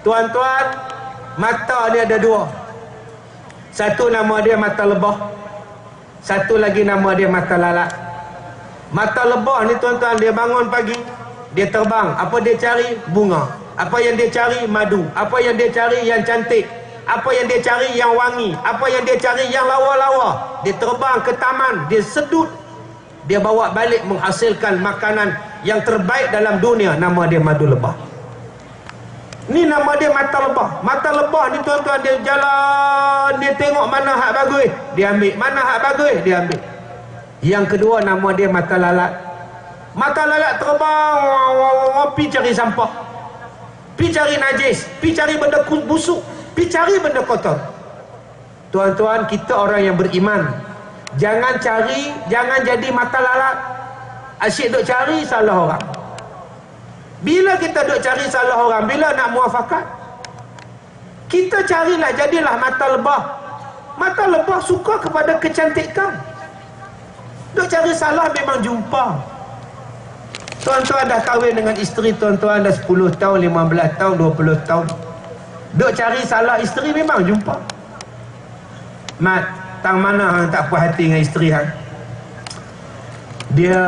Tuan-tuan, mata ni ada 2. Satu nama dia mata lebah. Satu lagi nama dia mata lalat. Mata lebah ni tuan-tuan, dia bangun pagi, dia terbang. Apa dia cari? Bunga. Apa yang dia cari? Madu. Apa yang dia cari? Yang cantik. Apa yang dia cari? Yang wangi. Apa yang dia cari? Yang lawa-lawa. Dia terbang ke taman, dia sedut, dia bawa balik menghasilkan makanan yang terbaik dalam dunia. Nama dia madu lebah. Ni nama dia mata lebah. Mata lebah ni tuan-tuan, dia jalan, dia tengok mana hak bagus, dia ambil. Mana hak bagus, dia ambil. Yang kedua nama dia mata lalat. Mata lalat terbang, pi cari sampah, pi cari najis, pi cari benda busuk, pi cari benda kotor. Tuan-tuan, kita orang yang beriman, jangan cari, jangan jadi mata lalat. Asyik duk cari salah orang. Bila kita duk cari salah orang, bila nak muafakat, kita carilah, jadilah mata lebah. Mata lebah suka kepada kecantikan. Duk cari salah memang jumpa. Tuan-tuan dah kahwin dengan isteri tuan-tuan dah 10 tahun, 15 tahun, 20 tahun. Duk cari salah isteri memang jumpa. Mat, tang mana hang tak puas hati dengan isteri hang? Dia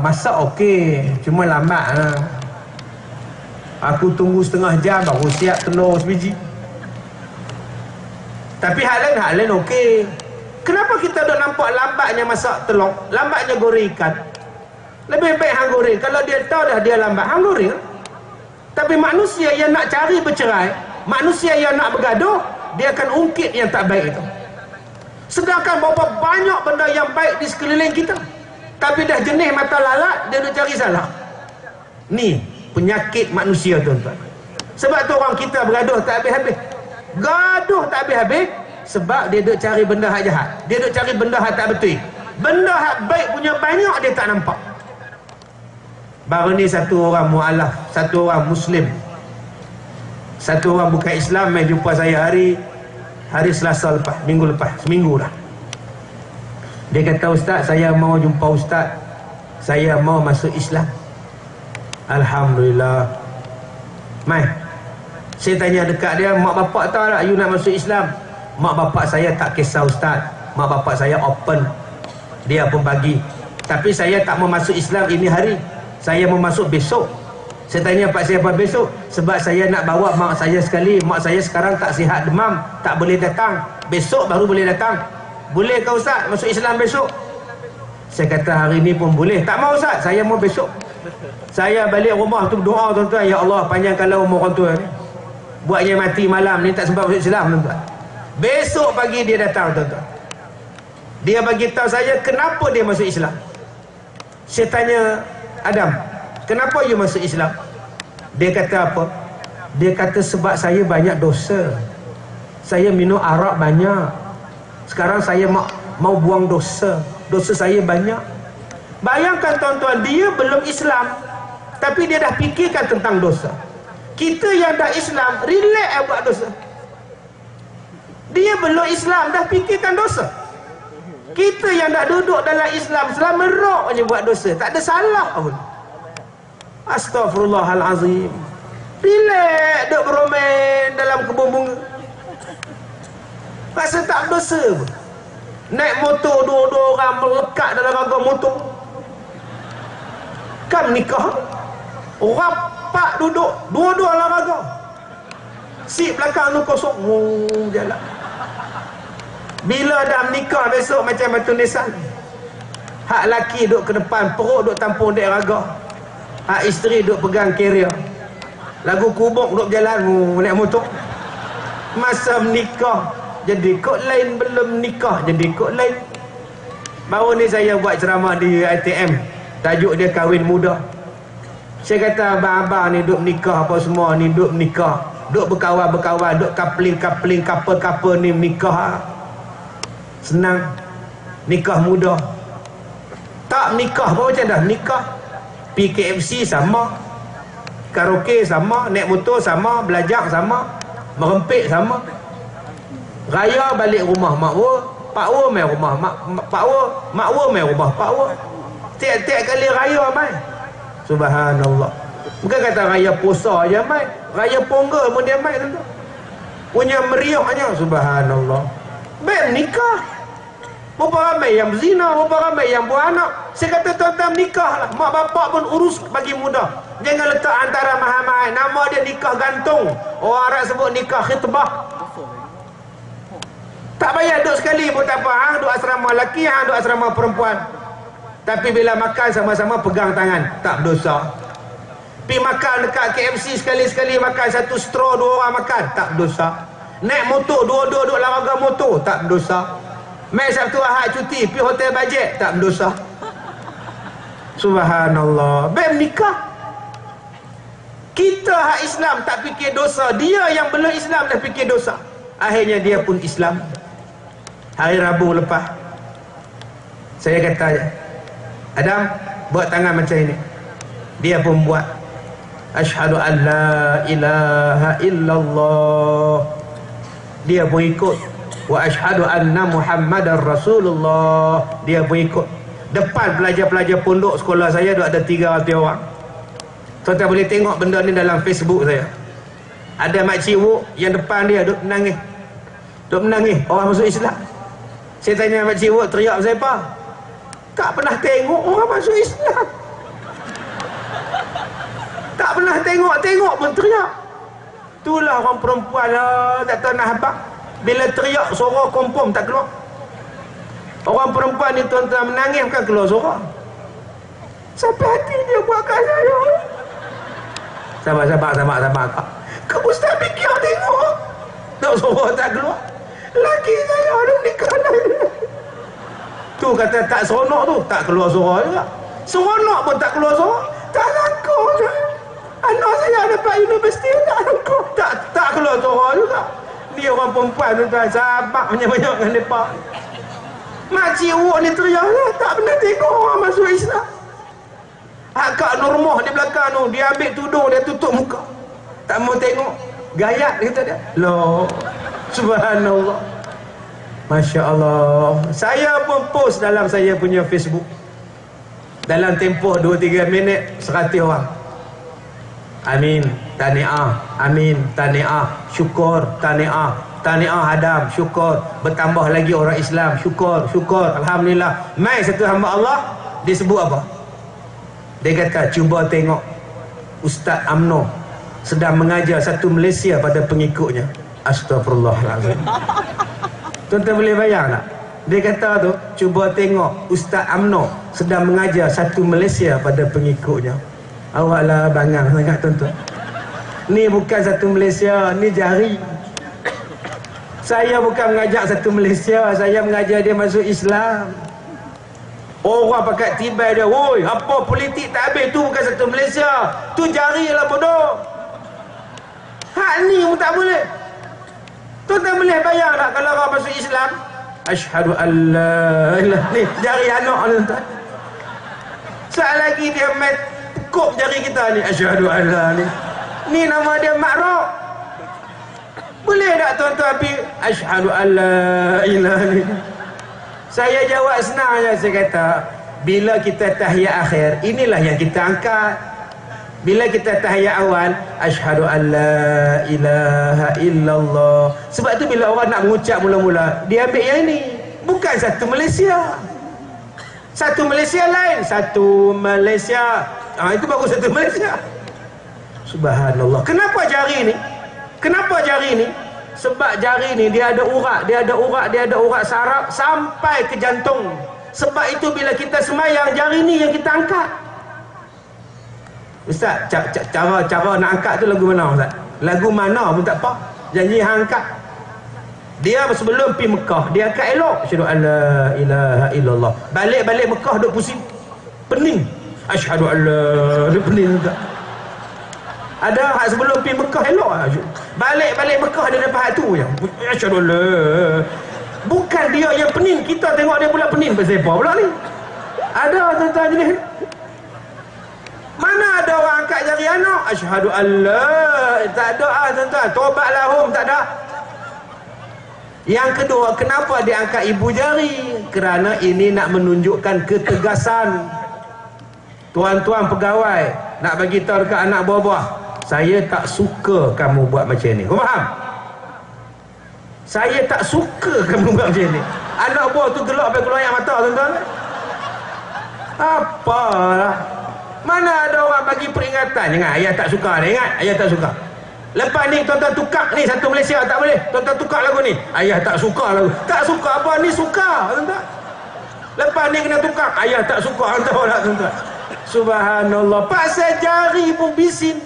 masak okey, cuma lambat lah. Aku tunggu setengah jam baru siap telur sebiji. Tapi hal lain okey. Kenapa kita dah nampak lambatnya masak telur, lambatnya goreng ikan? Lebih baik hang goreng. Kalau dia tahu dah dia lambat, hang goreng. Tapi manusia yang nak cari bercerai, manusia yang nak bergaduh, dia akan ungkit yang tak baik itu. Sedangkan berapa banyak benda yang baik di sekeliling kita, tapi dah jenis mata lalat, dia duk cari salah. Ni penyakit manusia, tuan-tuan. Sebab tu orang kita bergaduh tak habis-habis. Gaduh tak habis-habis sebab dia duk cari benda hak jahat. Dia duk cari benda hak tak betul. Benda hak baik punya banyak dia tak nampak. Baru ni satu orang mu'alaf, satu orang Muslim, satu orang bukan Islam, mai jumpa saya hari Selasa lepas, minggu lepas, seminggu dah. Dia kata, Ustaz, saya mau jumpa Ustaz, saya mau masuk Islam. Alhamdulillah. Mai, saya tanya dekat dia, mak bapak tahu tak you nak masuk Islam? Mak bapak saya tak kisah Ustaz, mak bapak saya open, dia pun bagi. Tapi saya tak mau masuk Islam ini hari, saya mau masuk besok. Saya tanya pak saya apa besok? Sebab saya nak bawa mak saya sekali. Mak saya sekarang tak sihat, demam, tak boleh datang. Besok baru boleh datang. Boleh ke Ustaz masuk Islam besok? Saya kata hari ni pun boleh. Tak mau Ustaz, saya mau besok. Saya balik rumah tu doa, tuan-tuan, ya Allah panjangkanlah umur orang tua ni, buatnya mati malam ni tak sempat masuk Islam, tuan-tuan. Besok pagi dia datang, tuan-tuan. Dia bagi tahu saya kenapa dia masuk Islam. Saya tanya, Adam, kenapa you masuk Islam? Dia kata apa? Dia kata sebab saya banyak dosa. Saya minum arak banyak. Sekarang saya mau buang dosa. Dosa saya banyak. Bayangkan tuan-tuan, dia belum Islam, tapi dia dah fikirkan tentang dosa. Kita yang dah Islam, relax buat dosa. Dia belum Islam, dah fikirkan dosa. Kita yang dah duduk dalam Islam, selama rok je buat dosa, tak ada salah pun. Astaghfirullahalazim. Relax, duk bermain dalam kebun bunga, rasa tak dosa pun. Naik motor dua-dua orang melekat dalam rangka motor. Kan nikah, rapat duduk dua-dua dalam rangka, seat belakang tu kosong, jalan. Bila dah menikah besok macam batu nisan. Hak laki duduk ke depan, perut duduk tampung dek raga. Hak isteri duduk pegang carrier. Lagu kubuk duduk berjalan naik motor. Masa menikah jadi kod lain, belum nikah jadi kod lain. Baru ni saya buat ceramah di ITM, tajuk dia kahwin muda. Saya kata abang-abang ni duduk menikah apa semua ni, duduk menikah, duduk berkawan-berkawan, duduk coupling, couple ni menikah senang. Nikah muda. Tak nikah pun macam dah nikah. PKFC sama, karaoke sama, naik motor sama, belajar sama, merempik sama. Raya balik rumah makwa, pakwa main rumah makwa main rumah pakwa. Tiap-tiap kali raya mai. Subhanallah. Bukan kata raya puasa aja mai, raya Ponggol pun dia mai, tuan-tuan. Punya meriahnya, subhanallah. Baik nikah. Berapa ramai yang berzina, berapa ramai yang buat anak. Saya kata tuan-tuan nikah lah. Mak bapak pun urus bagi mudah. Jangan letak antara mahal-mahal. Nama dia nikah gantung. Orang Arab sebut nikah khitbah. Tak payah duduk sekali pun tak apa. Hang duduk asrama lelaki, hang duduk asrama perempuan. Tapi bila makan sama-sama pegang tangan, tak berdosa. Pergi makan dekat KFC sekali-sekali makan satu straw, dua orang makan, tak berdosa. Naik motor, dua-dua duduk larga motor, tak berdosa. Mai Sabtu Ahad cuti, pergi hotel bajet, tak berdosa. Subhanallah. Baik menikah. Kita hak Islam tak fikir dosa, dia yang belum Islam dah fikir dosa. Akhirnya dia pun Islam. Hari Rabu lepas, saya kata, Adam, buat tangan macam ini. Dia pun buat. Asyhadu an la ilaha illallah. Dia pun ikut. Wa asyhadu anna Muhammadar Rasulullah. Dia pun ikut. Depan pelajar-pelajar pondok sekolah saya ada 300 orang. Tuan-tuan boleh tengok benda ni dalam Facebook saya. Ada makcik wuk yang depan dia duk menangis. Duk menangis orang masuk Islam. Saya tanya makcik wuk, teriak saya apa? Tak pernah tengok orang masuk Islam. Tak pernah tengok pun teriak. Itulah orang perempuan lah, tak tahu nak habaq. Bila teriak suara kompom tak keluar. Orang perempuan ni tuan-tuan menangis bukan keluar suara. Sampai hati dia buat kat saya. Sabar. Kamu ustaz fikir tengok. Tak suara tak keluar. Laki saya ada nikah lain. Tu kata tak seronok tu, tak keluar suara juga. Seronok pun tak keluar suara. Tak langkau je. Anak saya dapat universiti tak langkau. Tak keluar suara juga. Ni orang perempuan tuan-tuan, sahabat banyak-banyak dengan mereka. Makcik urut ni teriak lah. Tak pernah tengok orang masuk Islam. Kak Nurmah di belakang tu, dia ambil tudung, dia tutup muka. Tak mau tengok. Gayat kata dia. Loh, subhanallah. Masya Allah. Saya pun post dalam saya punya Facebook. Dalam tempoh 2-3 minit 100 orang. Amin, tahniah. Amin, tahniah. Syukur, tahniah. Tahniah Adam, syukur. Bertambah lagi orang Islam, syukur, syukur. Alhamdulillah. Mai satu hamba Allah, dia sebut apa? Dia kata, cuba tengok Ustaz UMNO sedang mengajar satu Malaysia pada pengikutnya. Astagfirullahaladzim. Tuan-tuan boleh bayang tak? Dia kata tu, cuba tengok Ustaz UMNO sedang mengajar satu Malaysia pada pengikutnya. Awaklah bangang sangat tuan-tuan. Ni bukan satu Malaysia, ni jari. Saya bukan mengajak satu Malaysia, saya mengajar dia masuk Islam. Orang pakai tibai dia, woi, apa politik tak habis, tu bukan satu Malaysia, tu jari lah bodoh. Hak ni pun tak boleh. Tuan-tuan boleh bayang tak kalau orang masuk Islam? Asyhadu an la ilaha ni jari anak ni tuan. Sekali lagi dia main tekuk jari kita ni, asyhadu an la ni. Ni nama dia makruf. Boleh tak tuan-tuan pergi asyhadu an la ilaha ni? Saya jawab senang je, saya kata, bila kita tahiyat akhir, inilah yang kita angkat. Bila kita tahiyat awal, asyhadu an la ilaha illallah. Sebab tu bila orang nak mengucap mula-mula, dia ambil yang ini. Bukan satu Malaysia. Satu Malaysia lain, satu Malaysia. Itu baru satu Malaysia. Subhanallah. Kenapa jari ni? Kenapa jari ni? Sebab jari ni dia ada urat, dia ada urat saraf sampai ke jantung. Sebab itu bila kita semayang, jari ni yang kita angkat. Ustaz, cara nak angkat tu lagu mana Ustaz? Lagu mana pun tak apa, janji hang angkat. Dia sebelum pergi Mekah, dia angkat elok, asyhadu an la ilaha illallah. Balik Mekah duk pusing, pening, asyhadu an la, duk pening tak. Ada hak sebelum pergi Mekah elok. Balik Mekah dia dapat hak tu je. Asyhadu an la. Bukan dia yang pening, kita tengok dia pula pening. Pasal apa pula ni? Ada tuan-tuan jenis. Mana ada orang angkat jari anak? Asyhadu an la. Tak ada tuan-tuan. Taubat lahum tak ada. Yang kedua, kenapa dia angkat ibu jari? Kerana ini nak menunjukkan ketegasan. Tuan-tuan pegawai nak bagi tahu dekat anak buah-buah, saya tak suka kamu buat macam ni. Kau faham? Saya tak suka kamu buat macam ni. Anak buah tu gelak sampai keluar air mata tuan-tuan. Apalah. Mana ada orang bagi peringatan. Jangan, ayah tak suka ni. Ingat, ayah tak suka. Lepas ni tuan-tuan tukar ni satu Malaysia tak boleh. Tuan-tuan tukar lagu ni. Ayah tak suka lagu. Tak suka apa ni suka tuan-tuan. Lepas ni kena tukar. Ayah tak suka tahu tak tuan-tuan. Subhanallah. Pasal jari pun bising.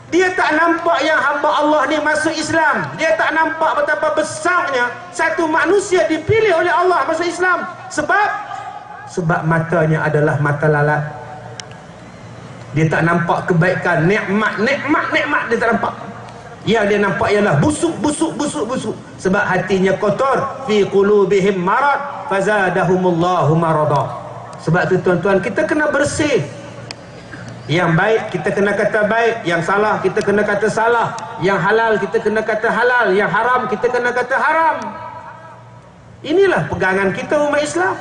Dia tak nampak yang hamba Allah ni masuk Islam. Dia tak nampak betapa besarnya satu manusia dipilih oleh Allah masuk Islam. Sebab matanya adalah mata lalat. Dia tak nampak kebaikan, nikmat dia tak nampak. Yang dia nampak ialah busuk. Sebab hatinya kotor. Fi qulubihim marad fazadahumullahu marada. Sebab tu tuan-tuan, kita kena bersih. Yang baik kita kena kata baik, yang salah kita kena kata salah, yang halal kita kena kata halal, yang haram kita kena kata haram. Inilah pegangan kita umat Islam.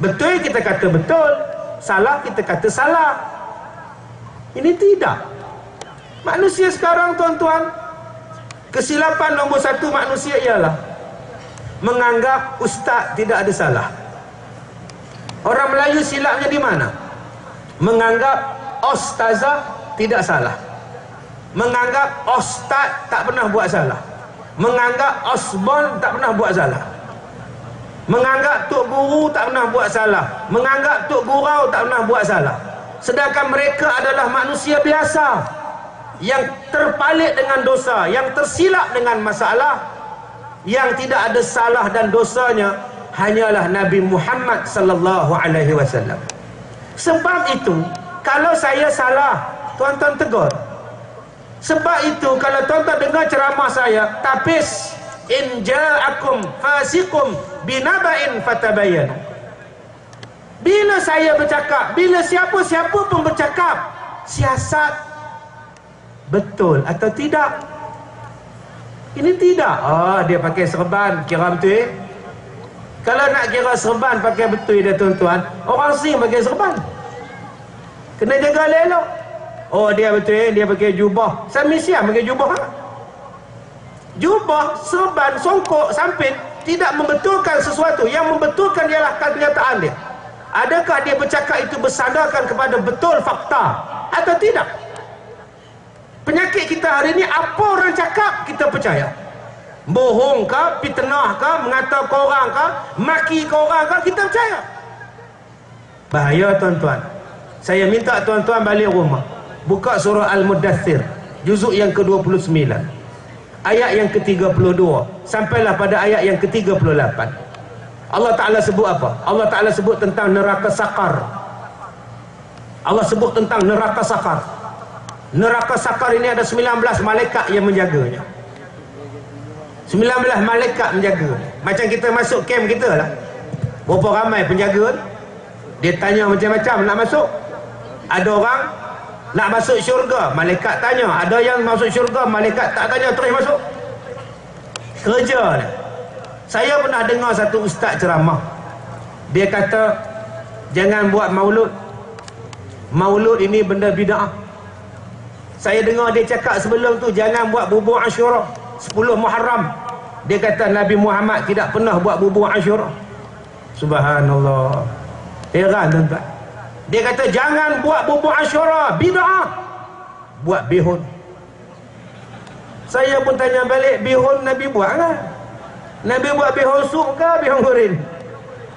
Betul kita kata betul, salah kita kata salah. Ini tidak. Manusia sekarang tuan-tuan, kesilapan nombor satu manusia ialah menganggap ustaz tidak ada salah. Orang Melayu silapnya di mana? Menganggap ustazah tidak salah. Menganggap ustaz tak pernah buat salah. Menganggap osbon tak pernah buat salah. Menganggap tok guru tak pernah buat salah. Menganggap tok gurau tak pernah buat salah. Sedangkan mereka adalah manusia biasa yang terpalit dengan dosa, yang tersilap dengan masalah, yang tidak ada salah dan dosanya hanyalah Nabi Muhammad sallallahu alaihi wasallam. Sebab itu kalau saya salah, tuan-tuan tegur. Sebab itu kalau tuan-tuan dengar ceramah saya, tapis in ja'akum fasiqum binaba'in fatabayyan. Bila saya bercakap, bila siapa-siapa pun bercakap, siasat betul atau tidak? Ini tidak. Dia pakai serban, kira betul. Kalau nak kira serban pakai betul dia tuan-tuan, orang sing pakai serban. Kena jaga elok. Dia betul, dia pakai jubah. Sami Siam pakai jubah. Jubah, serban, songkok, sampit tidak membetulkan sesuatu. Yang membetulkan ialah kenyataan dia. Adakah dia bercakap itu bersandarkan kepada betul fakta atau tidak? Penyakit kita hari ini, apa orang cakap kita percaya. Bohong ke, fitnah ke, mengata korang ke, maki korang ke, kita percaya. Bahaya tuan-tuan. Saya minta tuan-tuan balik rumah, buka surah Al-Mudaththir, juzuk yang ke-29, ayat yang ke-32 sampailah pada ayat yang ke-38. Allah Ta'ala sebut apa? Allah Ta'ala sebut tentang neraka sakar. Allah sebut tentang neraka sakar. Neraka sakar ini ada 19 malaikat yang menjaganya. 19 malaikat menjaga. Macam kita masuk kem kita lah, berapa ramai penjaga. Dia tanya macam-macam nak masuk. Ada orang nak masuk syurga, malaikat tanya. Ada yang masuk syurga, malaikat tak tanya, terus masuk. Kerja ni. Saya pernah dengar satu ustaz ceramah. Dia kata, jangan buat maulud. Maulud ini benda bid'ah. Saya dengar dia cakap sebelum tu, jangan buat bubur Asyura 10 Muharram. Dia kata Nabi Muhammad tidak pernah buat bubur Asyura. Subhanallah. Heran tuan-tuan. Dia kata jangan buat bubur Asyura, bid'ah. Buat bihun. Saya pun tanya balik, bihun Nabi buat kan? Nabi buat bihun sup ke bihun goreng?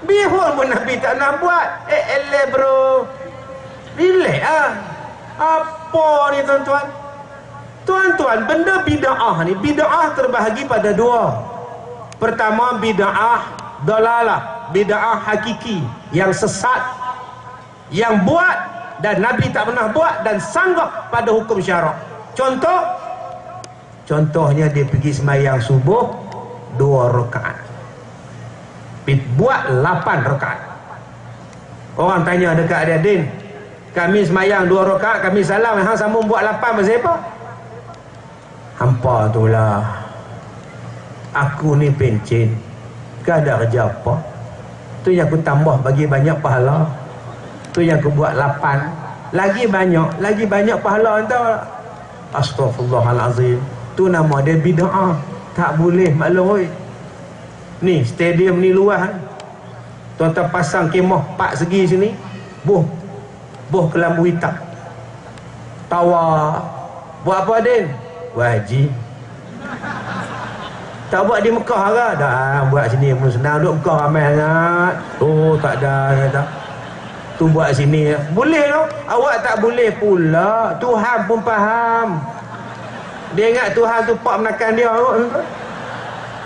Bihun pun Nabi tak nak buat. Bro, relax ah. Apa ni tuan-tuan? Tuan-tuan, benda bid'ah ni, bid'ah terbahagi pada dua. Pertama, bid'ah dalalah, bid'ah hakiki, yang sesat, yang buat dan Nabi tak pernah buat dan sanggah pada hukum syarak. Contohnya dia pergi sembahyang subuh 2 rakaat, buat 8 rakaat. Orang tanya dekat dia, Din, kami sembahyang 2 rakaat, kami salam, hang sambung buat 8 pasal apa? Hampa tu lah, aku ni pencen, kan ada kerja apa? Tu yang aku tambah bagi banyak pahala. Tu yang aku buat 8, lagi banyak pahala entah. Astaghfirullahalazim. Tu nama dia bid'ah. Tak boleh maklum oi. Ni stadium ni luas. Tuan-tuan pasang kemah 4 segi sini, boh kelambu hitam. Tawa. Buat apa Din? Haji. Tak buat di Mekah ke? Dah buat sini pun senang. Duduk Mekah ramai sangat. Tak ada kata. Tu buat sini. Boleh tu. Awak tak boleh pula. Tuhan pun faham. Dia ingat Tuhan tu pak menakan dia.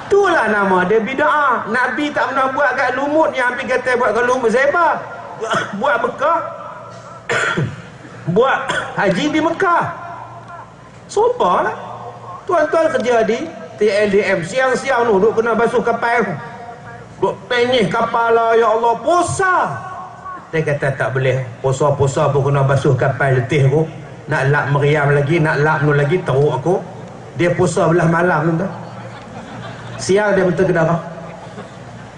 Itulah nama dia bid'ah. Nabi tak pernah buat kat lumut yang hampir kata buat kat lumut. Saya buat Mekah. Buat haji di Mekah. Sumpah lah. Tuan-tuan kerja di TLDM, siang-siang tu duk kena basuh kapal, duk penyih kapal lah, ya Allah, puasa. Dia kata tak boleh, puasa-puasa pun kena basuh kapal, letih aku. Nak lap meriam lagi, nak lap nu lagi, teruk aku. Dia puasa belah malam tu. Siang dia betul kenapa?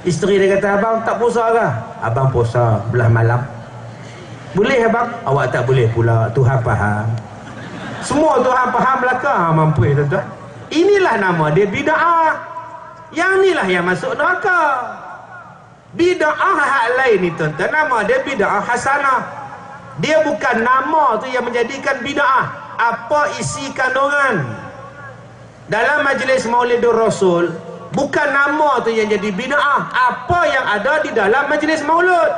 Isteri dia kata, abang tak puasa ke? Abang puasa belah malam. Boleh abang? Awak tak boleh pula, Tuhan faham. Semua Tuhan faham belakang, mampu tuan-tuan. Inilah nama dia bid'ah. Yang inilah yang masuk neraka. Bid'ah hak lain ni tuan-tuan, nama dia bid'ah hasanah. Dia bukan nama tu yang menjadikan bid'ah. Apa isi kandungan dalam majlis Maulidur Rasul, bukan nama tu yang jadi bid'ah, apa yang ada di dalam majlis maulud.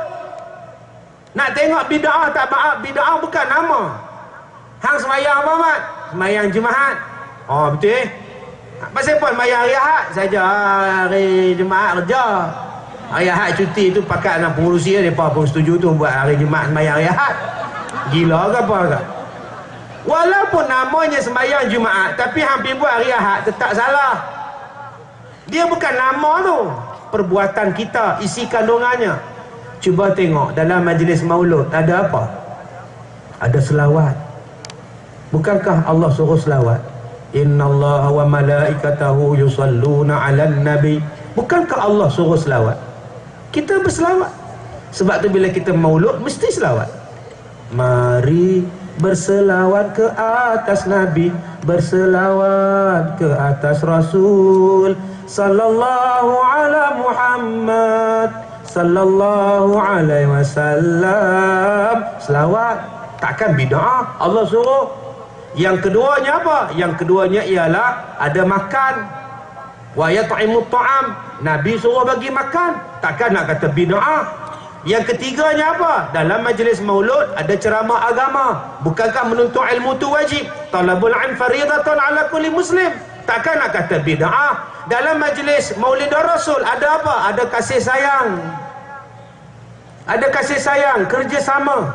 Nak tengok bid'ah tak baik, bid'ah bukan nama. Hang sembahyang apa mat? Sembahyang Jumaat. Betul. Pasal apa sembahyang hari Ahad saja, hari Jumaat kerja. Hari Ahad cuti tu pakat dengan pengurusi dia pun setuju tu buat hari Jumaat sembahyang hari Ahad. Gila ke apa ke? Walaupun namanya sembahyang Jumaat tapi hampir buat hari Ahad tetap salah. Dia bukan nama tu, perbuatan kita, isi kandungannya. Cuba tengok dalam majlis maulud ada apa? Ada selawat. Bukankah Allah suruh selawat? Innallaha wa malaikatahu yusalluna 'alan nabi. Bukankah Allah suruh selawat? Kita berselawat. Sebab tu bila kita maulud mesti selawat. Mari berselawat ke atas Nabi, berselawat ke atas Rasul sallallahu ala Muhammad sallallahu alaihi wasallam. Selawat takkan bid'ah, Allah suruh. Yang keduanya apa? Yang keduanya ialah ada makan. Wa yat'imut ta'am, Nabi suruh bagi makan, takkan nak kata bid'ah. Yang ketiganya apa? Dalam majlis maulud ada ceramah agama. Bukankah menuntut ilmu tu wajib? Talabul ilm fariidatan ala kulli muslim. Takkan nak kata bid'ah. Dalam majlis maulid Rasul ada apa? Ada kasih sayang. Ada kasih sayang, kerjasama.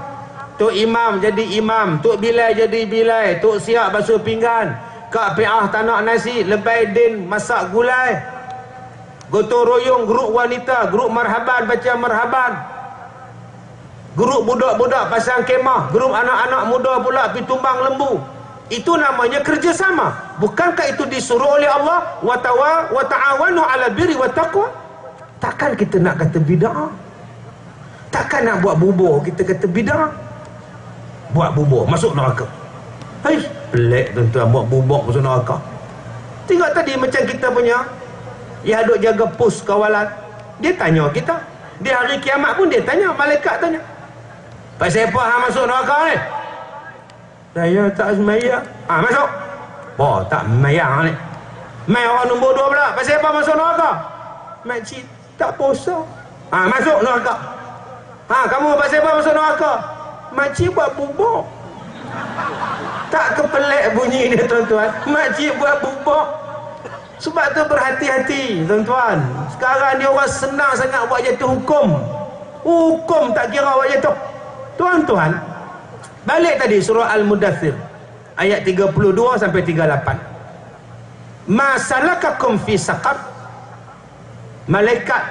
Tok Imam jadi imam, Tok Bilal jadi Bilal, Tok Siap basuh pinggan, Kak Pi'ah tanak nasi, Lebay Din masak gulai, gotong royong grup wanita, grup marhaban baca marhaban, grup budak-budak pasang kemah, grup anak-anak muda pula pergi tumbang lembu. Itu namanya kerjasama. Bukankah itu disuruh oleh Allah? Wa ta'awanu 'ala birri wa taqwa. Takkan kita nak kata bid'ah? Takkan nak buat bubur kita kata bid'ah? Buat bubur masuk neraka. Hai, pelik tuan-tuan buat bubur masuk neraka. Tengok tadi macam kita punya yang duk jaga pos kawalan. Dia tanya kita. Di hari kiamat pun dia tanya, malaikat tanya. Pasal apa hang masuk neraka ni? Saya tak sembahyang. Masuk. Oh, tak sembahyang ni. Mai orang nombor 2 pula. Pasal apa masuk neraka? Makcik tak puasa. Masuk neraka. Kamu pasal apa masuk neraka? Makcik buat bubur. Tak kepelik bunyi dia tuan-tuan. Makcik buat bubur. Sebab tu berhati-hati tuan-tuan. Sekarang ni orang senang sangat buat jatuh hukum. Hukum tak kira buat jatuh. Tuan-tuan, balik tadi surah Al-Mudaththir ayat 32 sampai 38. Ma salakakum fi saqar. Malaikat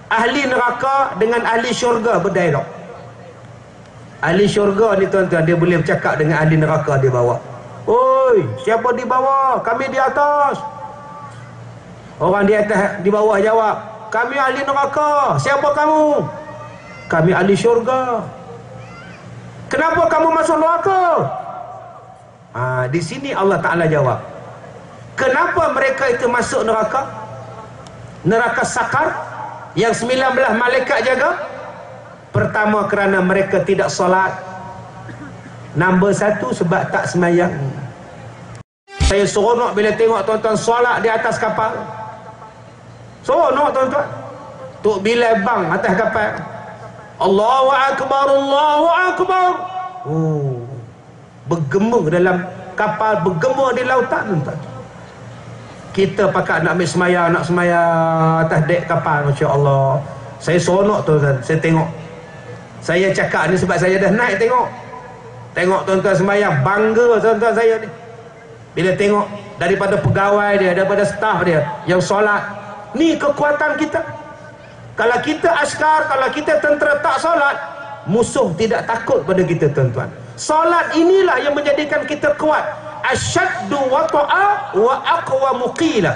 ahli neraka dengan ahli syurga berdialog. Ahli syurga ni tuan-tuan, dia boleh bercakap dengan ahli neraka di bawah. Oi, siapa di bawah? Kami di atas. Orang di atas di bawah jawab, kami ahli neraka. Siapa kamu? Kami ahli syurga. Kenapa kamu masuk neraka? Di sini Allah Ta'ala jawab, kenapa mereka itu masuk neraka? Neraka Sakar yang 19 malaikat jaga. Pertama, kerana mereka tidak solat. Nombor 1, sebab tak semayang. Saya seronok bila tengok tuan-tuan solat di atas kapal. Seronok tuan-tuan. Tok Bilal bang atas kapal, Allahu Akbar, Allahu Akbar. Bergema dalam kapal, bergema di lautan tuan-tuan. Kita pakat nak ambil semayang, nak semayang atas dek kapal, Masya Allah. Saya seronok tuan-tuan, saya tengok. Saya cakap ni sebab saya dah naik tengok. Tengok tuan-tuan semayang, bangga tuan-tuan saya ni. Bila tengok daripada pegawai dia, daripada staf dia yang solat. Ni kekuatan kita. Kalau kita askar, kalau kita tentera tak solat, musuh tidak takut pada kita tuan-tuan. Solat inilah yang menjadikan kita kuat. Asyaddu wata'a wa aqwa muqila.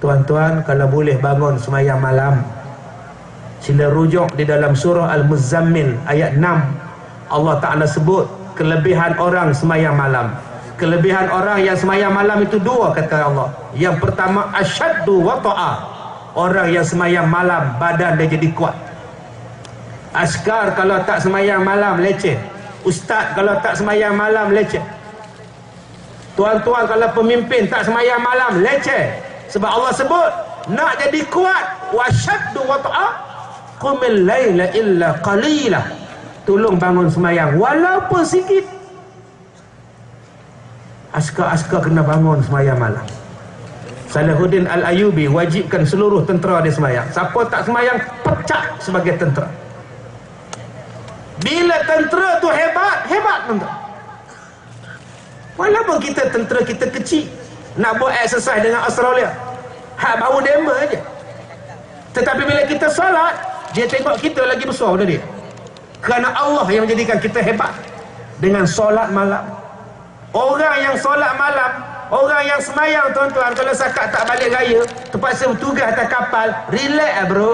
Tuan-tuan, kalau boleh bangun semayang malam, sila rujuk di dalam surah Al-Muzammil ayat 6. Allah Ta'ala sebut kelebihan orang semayang malam. Kelebihan orang yang semayang malam itu 2 kata Allah. Yang pertama, asyaddu wata'a. Orang yang semayang malam badan dia jadi kuat. Askar kalau tak semayang malam leceh. Ustaz kalau tak semayang malam leceh. Tuan-tuan kalau pemimpin tak semayang malam leceh. Sebab Allah sebut nak jadi kuat, wasyaddu wata'a, qumil laila illa qalilah. Tolong bangun semayang walaupun sikit. Askar-askar kena bangun semayang malam. Salahuddin Al-Ayyubi wajibkan seluruh tentera dia semayang. Siapa tak semayang, pecat sebagai tentera. Bila tentera tu hebat, hebat tentera. Walaupun kita tentera kita kecil, nak buat exercise dengan Australia, hak baru demo aja. Tetapi bila kita solat, dia tengok kita lagi besar dari dia. Kerana Allah yang menjadikan kita hebat dengan solat malam. Orang yang solat malam, orang yang semayang tuan-tuan, kalau sakat tak balik raya, terpaksa bertugas atas kapal, relax lah bro.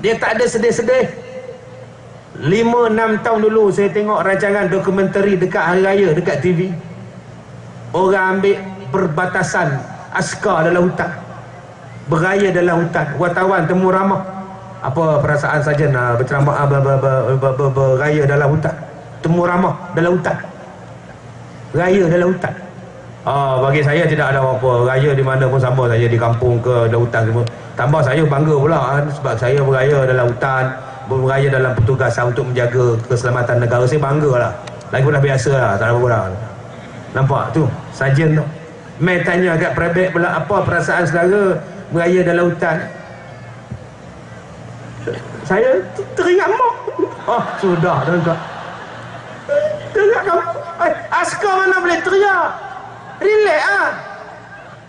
Dia tak ada sedih-sedih. 5-6 tahun dulu saya tengok rancangan dokumentari dekat hari raya dekat TV. Orang ambil perbatasan askar dalam hutan, beraya dalam hutan, wartawan temu ramah. Apa perasaan sarjana berceramah beraya dalam hutan, temu ramah dalam hutan, raya dalam hutan. Bagi saya tidak ada apa-apa. Raya di mana pun sama saja, di kampung ke dalam hutan semua. Tambah saya bangga pula sebab saya beraya dalam hutan, beraya dalam pertugasan untuk menjaga keselamatan negara. Saya bangga lah. Lagi pun dah biasa lah, tak ada apa-apa lah. Nampak tu, sarjan tu mai tanya kat private pula, apa perasaan saudara beraya dalam hutan? Saya teringat mak. Sudah tuan-tuan. Teringat kamu. Askar mana boleh teriak? Relax ah.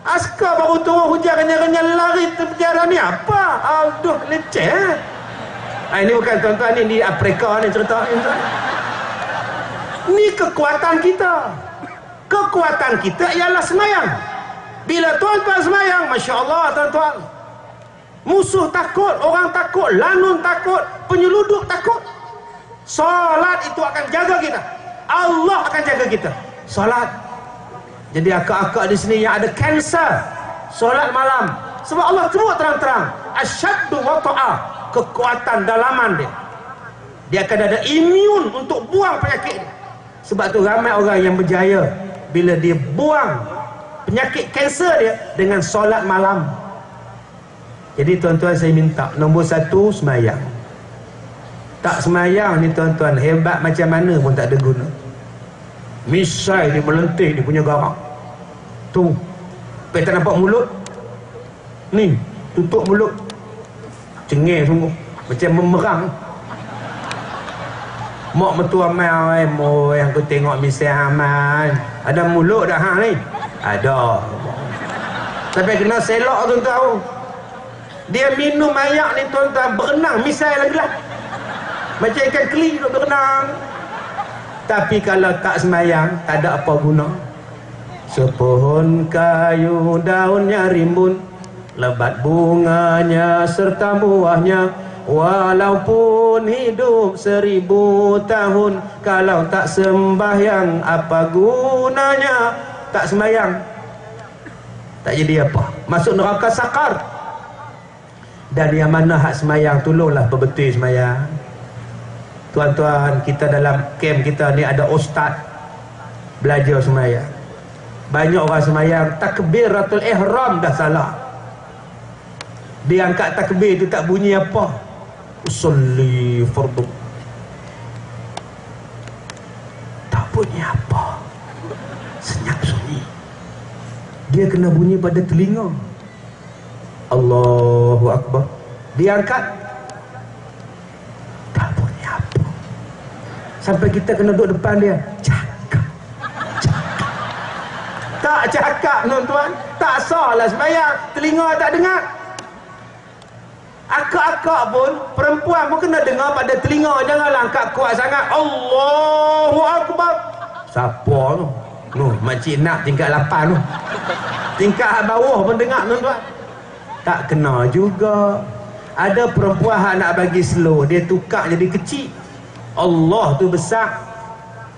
Askar baru turun hujan renyah-renyah lari terpenjara ni apa? Aduh, leceh. Ini bukan tuan-tuan, ni di Afrika ni cerita ni. Ni kekuatan kita. Kekuatan kita ialah semayang. Bila tuan-tuan semayang, Masya Allah tuan-tuan, musuh takut, orang takut, lanun takut, penyeluduk takut. Solat itu akan jaga kita. Allah akan jaga kita. Solat. Jadi akak-akak di sini yang ada kanser, solat malam. Sebab Allah sebut terang-terang, asyaddu wata'ah, kekuatan dalaman dia. Dia akan ada imun untuk buang penyakit dia. Sebab tu ramai orang yang berjaya bila dia buang penyakit kanser dia dengan solat malam. Jadi tuan-tuan, saya minta nombor 1, semayang. Tak semayang ni tuan-tuan, hebat macam mana pun tak ada guna. Misai dia melentik, dia punya garak tu, sampai tak nampak mulut ni, tutup mulut, cengeng sungguh, macam memerang. Mak mertua mai, mo yang aku tengok misai aman, ada mulut dah hang ni? Ada. Sampai kena selok tu tahu. Dia minum ayak ni tuan-tuan, berenang misai lagi lah, macam ikan keli tu berenang. Tapi kalau tak semayang, tak ada apa guna. Sepohon kayu daunnya rimbun, lebat bunganya serta buahnya, walaupun hidup 1000 tahun, kalau tak sembahyang apa gunanya? Tak sembahyang, tak jadi apa, masuk neraka sakar. Dan yang mana hak semayang, tolonglah berbetul semayang. Tuan-tuan, kita dalam camp kita ni ada ustaz belajar semayang. Banyak orang semayang takbiratul ihram dah salah. Dia angkat takbir tu tak bunyi apa, usolli fardu, tak bunyi apa, senyap sunyi. Dia kena bunyi pada telinga. Allahu Akbar. Dia angkat, sampai kita kena duduk depan dia, cakap. Tak cakap tuan-tuan, tak sah lah sembahyang, telinga tak dengar. Akak-akak pun, perempuan pun kena dengar pada telinga, janganlah angkat kuat sangat. Allahu Akbar. Siapa tu? Makcik nak tingkat 8 tu, tingkat bawah pun dengar tuan-tuan. Tak kena juga. Ada perempuan nak bagi slow, dia tukar jadi kecil. Allah tu besar,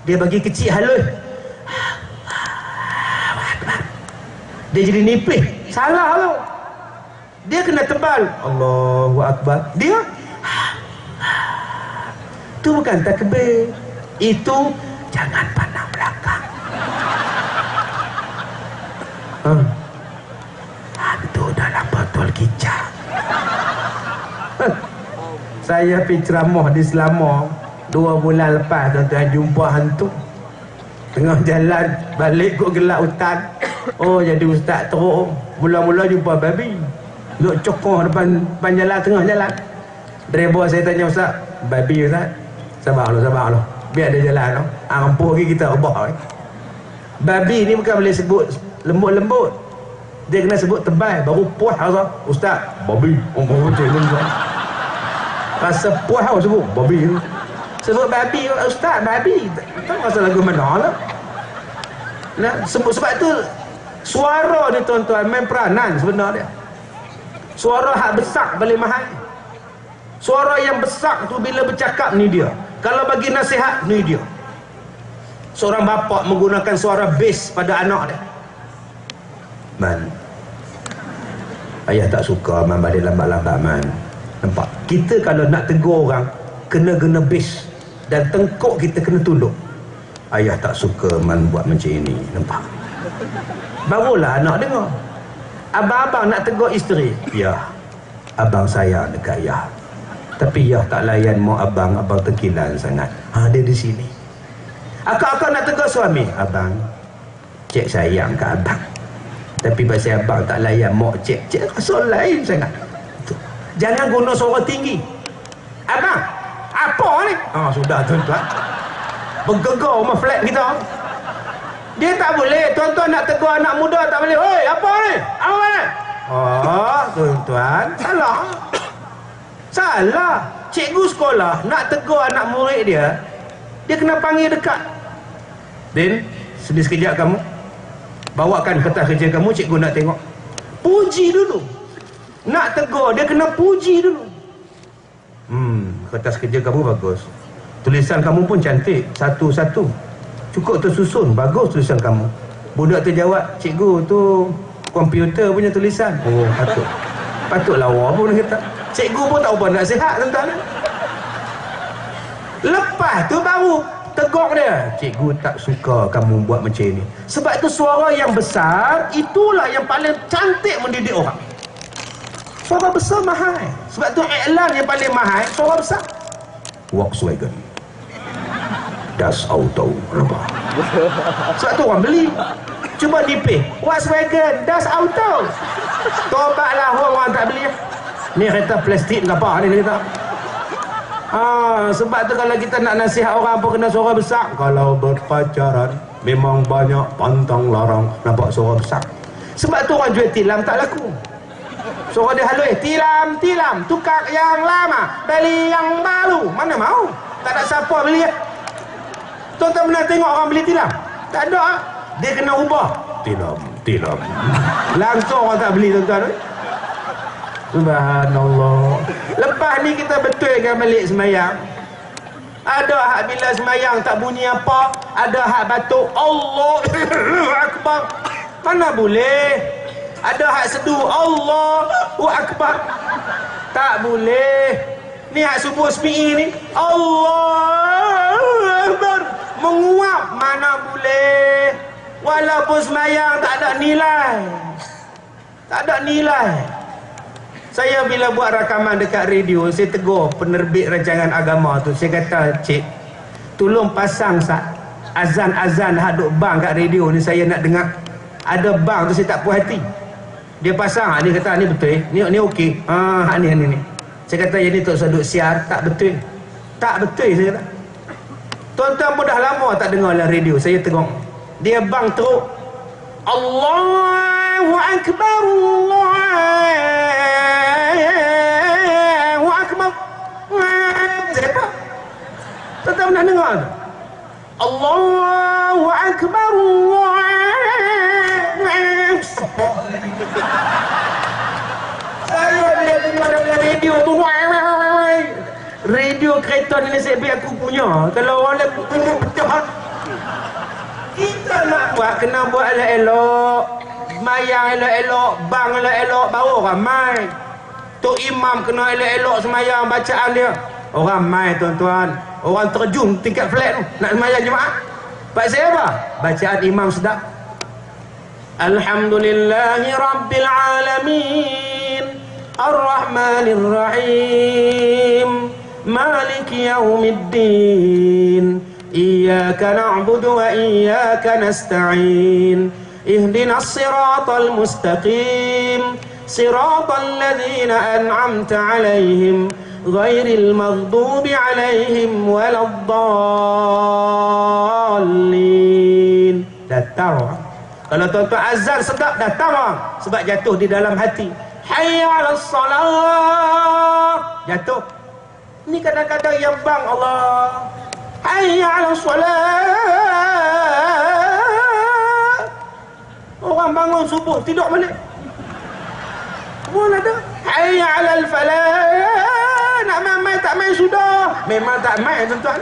dia bagi kecil halus, dia jadi nipis. Salah tu, dia kena tebal. Allahu Akbar. Dia tu bukan takbir, itu jangan pandang belakang. Hantu dalam botol kicap. Saya pergi ceramah di Selangor 2 bulan lepas tuan-tuan, jumpa hantu tengah jalan balik kok gelap hutan. Oh, jadi ustaz teruk. Mula-mula jumpa babi. Duk cokoh depan jalan, tengah jalan. Driver saya tanya, ustaz, babi ustaz? Sabar lu. Biar dia jalan tu. Rampuh lagi kita ubah. Babi ni bukan boleh sebut lembut-lembut. Dia kena sebut tebal. Baru puas rasa. Ustaz, babi. Oh, macam ni. Rasa puas tau sebut babi. Sebut babi, ustaz, babi. Tak rasa lagu mana lah. Nah, sebab tu suara ni tuan-tuan main peranan sebenarnya. Suara hak besar paling mahal. Suara yang besar tu bila bercakap ni dia. Kalau bagi nasihat ni dia. Seorang bapa menggunakan suara bass pada anak dia. Man, ayah tak suka man balik lambat-lambat man. Nampak? Kita kalau nak tegur orang kena bass. Dan tengkuk kita kena tunduk. Ayah tak suka man buat macam ini. Nampak? Barulah anak dengar. Abang-abang nak tegur isteri. Ya, abang sayang dekat ayah. Tapi ya tak layan mau abang tekilan sangat. Dia di sini. Akak-akak nak tegur suami. Abang, cik sayang kat abang. Tapi pasal abang tak layan mau cik rasa lain sangat. Jangan guna suara tinggi. Abang, apa ni? Sudah tuan-tuan. Bergegar rumah flat kita. Dia tak boleh. Tuan-tuan nak tegur anak muda tak boleh. Oi, apa ni? Apa ni? Tuan-tuan, salah. Cikgu sekolah nak tegur anak murid dia, dia kena panggil dekat. Din, sedih sekejap kamu. Bawakan kertas kerja kamu, cikgu nak tengok. Puji dulu. Nak tegur, dia kena puji dulu. Kertas kerja kamu bagus. Tulisan kamu pun cantik. Satu-satu. Cukup tersusun. Bagus tulisan kamu. Budak tu jawab, cikgu tu komputer punya tulisan. Oh, patut lawa pun kata. Cikgu pun tak apa nak sihat tuan-tuan. Lepas tu baru tegur dia. Cikgu tak suka kamu buat macam ni. Sebab itu suara yang besar itulah yang paling cantik mendidik orang. Suara besar mahal. Sebab tu iklan yang paling mahal suara besar. Volkswagen, Das Auto. Nampak? Sebab tu orang beli. Cuba dipih Volkswagen, Das Auto. Tobatlah orang tak beli. Ni kereta plastik apa ni kita. Sebab tu kalau kita nak nasihat orang pun kena suara besar. Kalau berpacaran memang banyak pantang larang. Nampak suara besar. Sebab tu orang jual tilam tak laku. Suara dia halus. Tilam, tukar yang lama, beli yang baru. Mana mau? Tak ada siapa beli. Tuan-tuan pernah tengok orang beli tilam? Tak ada. Dia kena ubah. Tilam. Langsung orang tak beli tuan-tuan. Subhanallah. Lepas ni kita betulkan balik semayang. Ada hak bila semayang tak bunyi apa. Ada hak batuk Allahu Akbar. Mana boleh. Ada hak sedu Allahu Akbar. Tak boleh. Ni hak subuh semi'i ni Allahu Akbar. Menguap mana boleh. Walaupun semayang tak ada nilai. Tak ada nilai. Saya bila buat rakaman dekat radio, saya tegur penerbit rancangan agama tu. Saya kata, cik, tolong pasang azan-azan haduk bang kat radio ni, saya nak dengar. Ada bang tu saya tak puas hati. Dia pasang, dia kata ni betul, ni okey. Ni. Saya kata yang ni tak usah duk siar, tak betul. Tak betul saya kata. Tuan-tuan pun dah lama tak dengar dalam radio, saya tengok. Dia bang teruk. Allahu Akbar, Allahu Akbar. Siapa? Tuan-tuan pernah dengar tu? Allahu Akbar, saya dia dengar dalam radio tu. Radio kereta ni nasib baik aku punya. Kalau orang lain pecah. Kita nak buat, kena buat elok-elok. Semayang elok-elok, bang elok-elok, baru ramai. Tok Imam kena elok-elok semayang bacaan dia. Orang mai tuan-tuan. Orang terjun tingkat flat tu nak semayang jemaah. Pak saya apa? Bacaan imam sedap. Alhamdulillahi Rabbil Alamin, Ar-Rahmanir Rahim, Maliki Yawmiddin, Iyyaka na'budu wa iyyaka nasta'in, ihdinas siratal mustaqim siratal ladzina an'amta 'alaihim ghairil maghdubi 'alaihim waladdallin. Datang. Kalau tuan-tuan azan sedap, datang orang. Sebab jatuh di dalam hati. Hayya 'alas salat. Jatuh. Ni kadang-kadang yang bang Allah. Hayya 'alas salat. Orang bangun subuh tidur balik. Semua ada. Hayya 'alal falah. Nak main tak main sudah. Memang tak main tuan-tuan.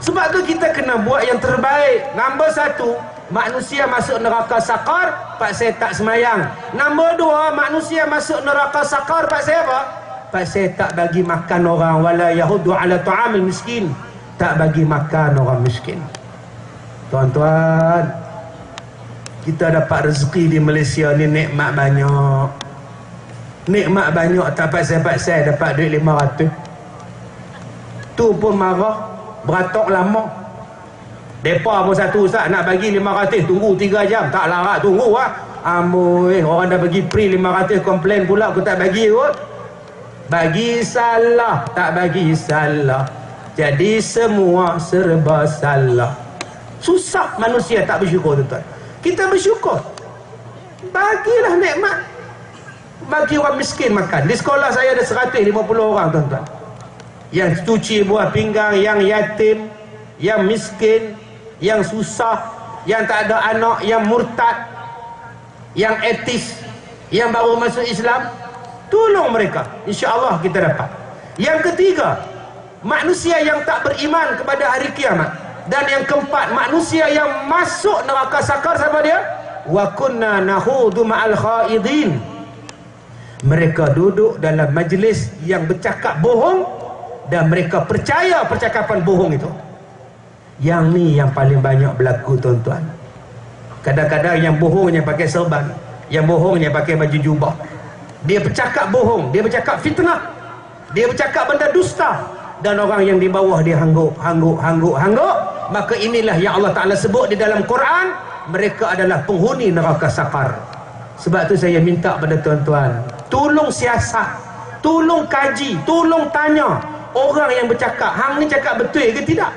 Sebab tu kita kena buat yang terbaik. Nombor satu, manusia masuk neraka sakar pasal tak semayang. Nombor dua, manusia masuk neraka sakar pasal apa? Pasal tak bagi makan orang. Wala yahudu ala ta'amil miskin. Tak bagi makan orang miskin. Tuan-tuan, kita dapat rezeki di Malaysia ni nikmat banyak. Nikmat banyak tak pasal-pasal dapat duit 500. Tu pun marah, beratok lama. Depa pun satu ustaz nak bagi 500, tunggu 3 jam. Tak larat tunggu lah. Amboi, orang dah bagi free 500, komplain pula aku tak bagi kot. Bagi salah, tak bagi salah. Jadi semua serba salah. Susah manusia tak bersyukur tuan-tuan. Kita bersyukur. Bagilah nikmat. Bagi orang miskin makan. Di sekolah saya ada 150 orang tuan-tuan. Yang cuci buah pinggang, yang yatim, yang miskin, yang susah, yang tak ada anak, yang murtad, yang etis, yang baru masuk Islam. Tolong mereka, insya-Allah kita dapat. Yang ketiga, manusia yang tak beriman kepada hari kiamat. Dan yang keempat, manusia yang masuk neraka sakar, siapa dia? Wa kunna nahudu ma'al khaidin. Mereka duduk dalam majlis yang bercakap bohong dan mereka percaya percakapan bohong itu. Yang ni yang paling banyak berlaku tuan-tuan. Kadang-kadang yang bohongnya pakai serban, yang bohongnya pakai baju jubah. Dia bercakap bohong, dia bercakap fitnah, dia bercakap benda dusta, dan orang yang di bawah dia hangguk. Maka inilah yang Allah Ta'ala sebut di dalam Quran, mereka adalah penghuni neraka sakar. Sebab tu saya minta pada tuan-tuan, tolong siasat, tolong kaji, tolong tanya orang yang bercakap, hang ni cakap betul ke tidak?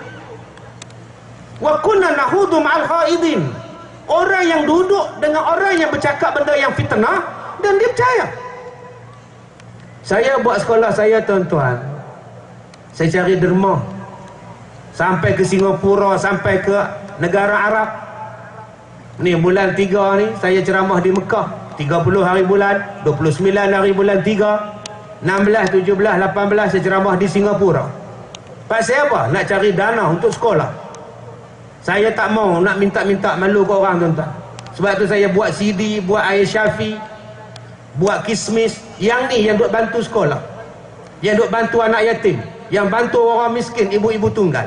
Wa kunna nahudu ma'al khaidin. Orang yang duduk dengan orang yang bercakap benda yang fitnah dan dia percaya. Saya buat sekolah saya tuan-tuan, saya cari derma sampai ke Singapura, sampai ke negara Arab. Ni bulan 3 ni saya ceramah di Mekah, 30 hari bulan, 29 hari bulan 3, 16, 17, 18 saya ceramah di Singapura. Pasal apa? Nak cari dana untuk sekolah. Saya tak mau nak minta-minta malu ke orang tuan-tuan. Sebab tu saya buat CD, buat air syafi, buat kismis. Yang ni yang duk bantu sekolah, yang duk bantu anak yatim, yang bantu orang miskin, ibu-ibu tunggal.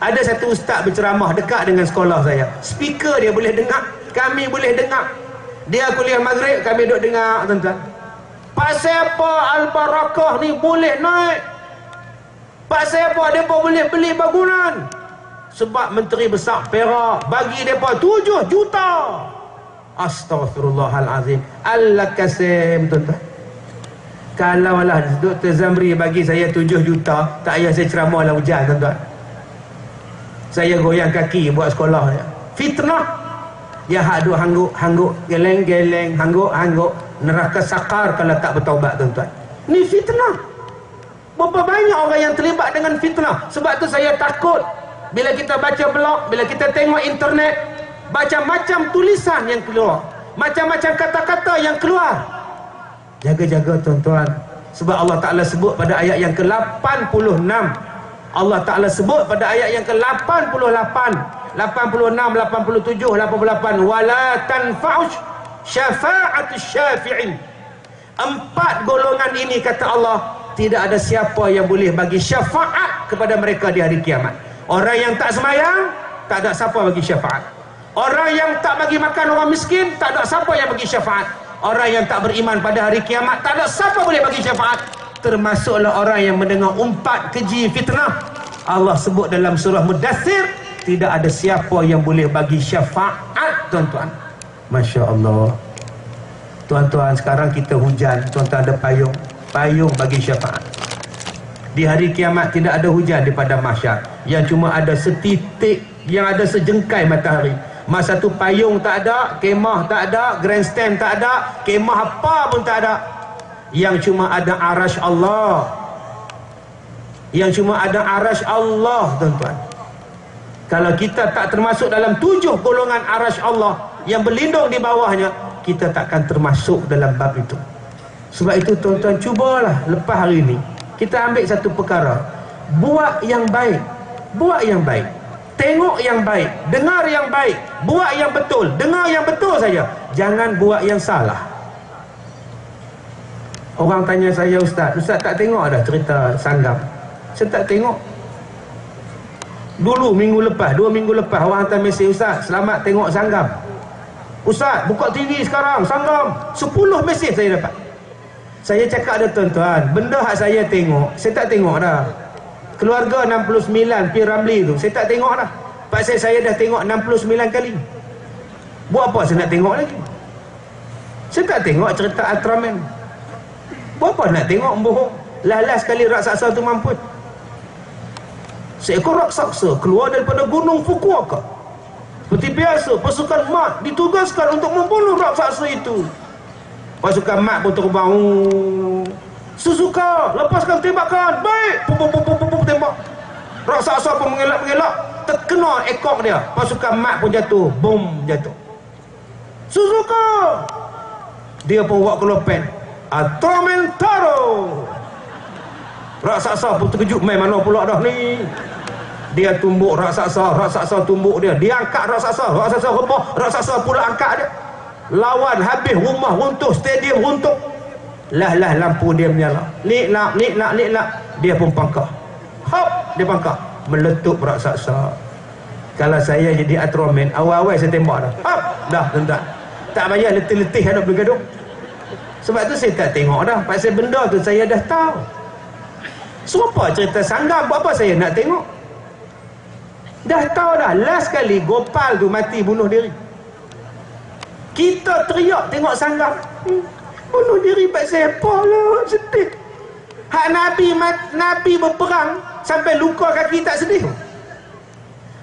Ada satu ustaz berceramah dekat dengan sekolah saya. Speaker dia boleh dengar, kami boleh dengar. Dia kuliah maghrib, kami duk dengar tuan-tuan. Pasal apa Al-Barakah ni boleh naik? Pasal apa mereka boleh beli bangunan? Sebab Menteri Besar Perak bagi mereka 7 juta. Astaghfirullahalazim. Allah Kasim tuan-tuan. Kalau lah Dr. Zamri bagi saya 7 juta, tak payah saya ceramah lah hujan tuan-tuan. Saya goyang kaki buat sekolah. Fitnah. Ya hak duk hangguk, geleng-geleng, hangguk. Neraka sakar kalau tak bertaubat tuan-tuan. Ni fitnah. Berapa banyak orang yang terlibat dengan fitnah. Sebab tu saya takut bila kita baca blog, bila kita tengok internet, macam-macam tulisan yang keluar, macam-macam kata-kata yang keluar. Jaga-jaga tuan-tuan. Sebab Allah Ta'ala sebut pada ayat yang ke-86. Allah Ta'ala sebut pada ayat yang ke-88, 86, 87, 88, wala tanfa'ush syafa'atus syafi'in. 4 golongan ini kata Allah, tidak ada siapa yang boleh bagi syafaat kepada mereka di hari kiamat. Orang yang tak semayang, tak ada siapa bagi syafaat. Orang yang tak bagi makan orang miskin, tak ada siapa yang bagi syafaat. Orang yang tak beriman pada hari kiamat, tak ada siapa boleh bagi syafaat. Termasuklah orang yang mendengar umpat keji fitnah. Allah sebut dalam surah Mudaththir, tidak ada siapa yang boleh bagi syafaat, tuan-tuan. Masya Allah. Tuan-tuan, sekarang kita hujan, tuan-tuan ada payung. Payung bagi syafaat. Di hari kiamat tidak ada hujan daripada mahsyar. Yang cuma ada setitik, yang ada sejengkai matahari. Masa tu payung tak ada, kemah tak ada, grandstand tak ada, kemah apa pun tak ada. Yang cuma ada arasy Allah. Yang cuma ada arasy Allah, tuan-tuan. Kalau kita tak termasuk dalam 7 golongan arasy Allah yang berlindung di bawahnya, kita takkan termasuk dalam bab itu. Sebab itu tuan-tuan, cubalah lepas hari ini kita ambil satu perkara. Buat yang baik. Buat yang baik. Tengok yang baik, dengar yang baik, buat yang betul, dengar yang betul saja. Jangan buat yang salah. Orang tanya saya, Ustaz tak tengok dah cerita Sanggam? Saya tak tengok. Dulu minggu lepas, 2 minggu lepas, orang hantar mesej, Ustaz selamat tengok Sanggam. Ustaz buka TV sekarang, Sanggam. 10 mesej saya dapat. Saya cakap ada tuan-tuan, benda hak saya tengok, saya tak tengok dah. Keluarga 69 P. Ramli tu, saya tak tengok dah. Pasal saya dah tengok 69 kali. Buat apa saya nak tengok lagi? Saya tak tengok cerita Ultraman. Buat apa nak tengok bohong? Last sekali raksasa tu mampus. Seekor raksasa keluar daripada gunung Fukuoka. Seperti biasa, pasukan mat ditugaskan untuk membunuh raksasa itu. Pasukan mat pun terbang. Suzuka, lepaskan tembakan. Baik. Pum, tembak. Raksasa pun mengelak-mengelak. Terkena ekor dia. Pasukan mat pun jatuh. Bom, jatuh. Suzuka. Dia pun buat kelopen. Atormentaro. Raksasa pun terkejut. Main mana pula dah ni. Dia tumbuk raksasa. Raksasa tumbuk dia. Dia angkat raksasa. Raksasa rebah. Raksasa pula angkat dia. Lawan habis. Rumah runtuh. Stadium runtuh. Lah lampu dia menyala. Niknak. Dia pun pangkah. Hop, dia pangkah. Meletup raksasa. Kalau saya jadi Ultraman, awal-awal saya tembak dah. Hop, dah tuan-tuan. Tak payah letih-letih ada bergaduh. Sebab tu saya tak tengok dah. Pasal benda tu saya dah tahu. Serupa cerita Sanggam, buat apa saya nak tengok? Dah tahu dah. Last kali Gopal tu mati bunuh diri. Kita teriak tengok Sanggam. Bunuh diri pasal apa lah, sedih. Hak Nabi berperang sampai luka kaki tak sedih.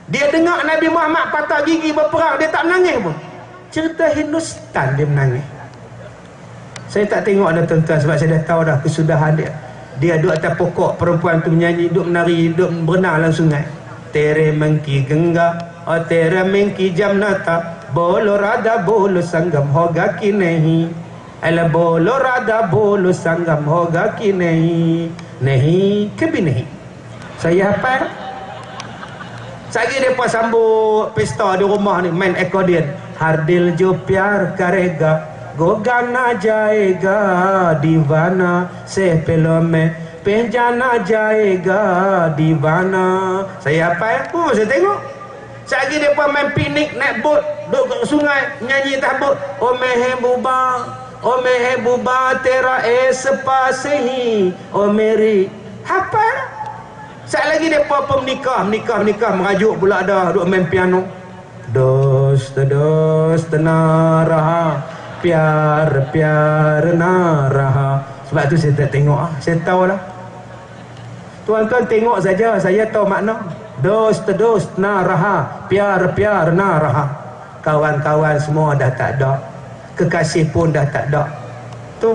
Dia dengar Nabi Muhammad patah gigi berperang, dia tak menangis pun. Cerita Hindustan dia menangis. Saya tak tengok ada tuan-tuan sebab saya dah tahu dah kesudahan dia. Dia duduk atas pokok, perempuan tu menyanyi, duduk menari, duduk berenang dalam sungai. Tere mengki gengga, oh tere mengki jamnata, bolo rada bolo sanggam hoga ki nahi. Ala bolo rada bolo sanggam hoga ki nahi kebi nahi. Saya hafal. Sagi depa sambut pesta di rumah ni main accordion. Hardil jo pyar karega gogana jaega divana se pelome penjana jaega divana. Saya hafal. Saya tengok. Sagi depa main piknik naik bot duduk kat sungai nyanyi tahbut. O mehebuba, o mehebuba tera es passe hi, o meri. Hafal. Sekali lagi depa menikah merajuk pula dah duk main piano. Dost naraha, pyar naraha. Sebab tu saya tak tengok. Saya tahu lah. Tuan-tuan tengok saja, saya tahu makna. Dost naraha, pyar naraha. Kawan-kawan semua dah tak ada. Kekasih pun dah tak ada. Tu.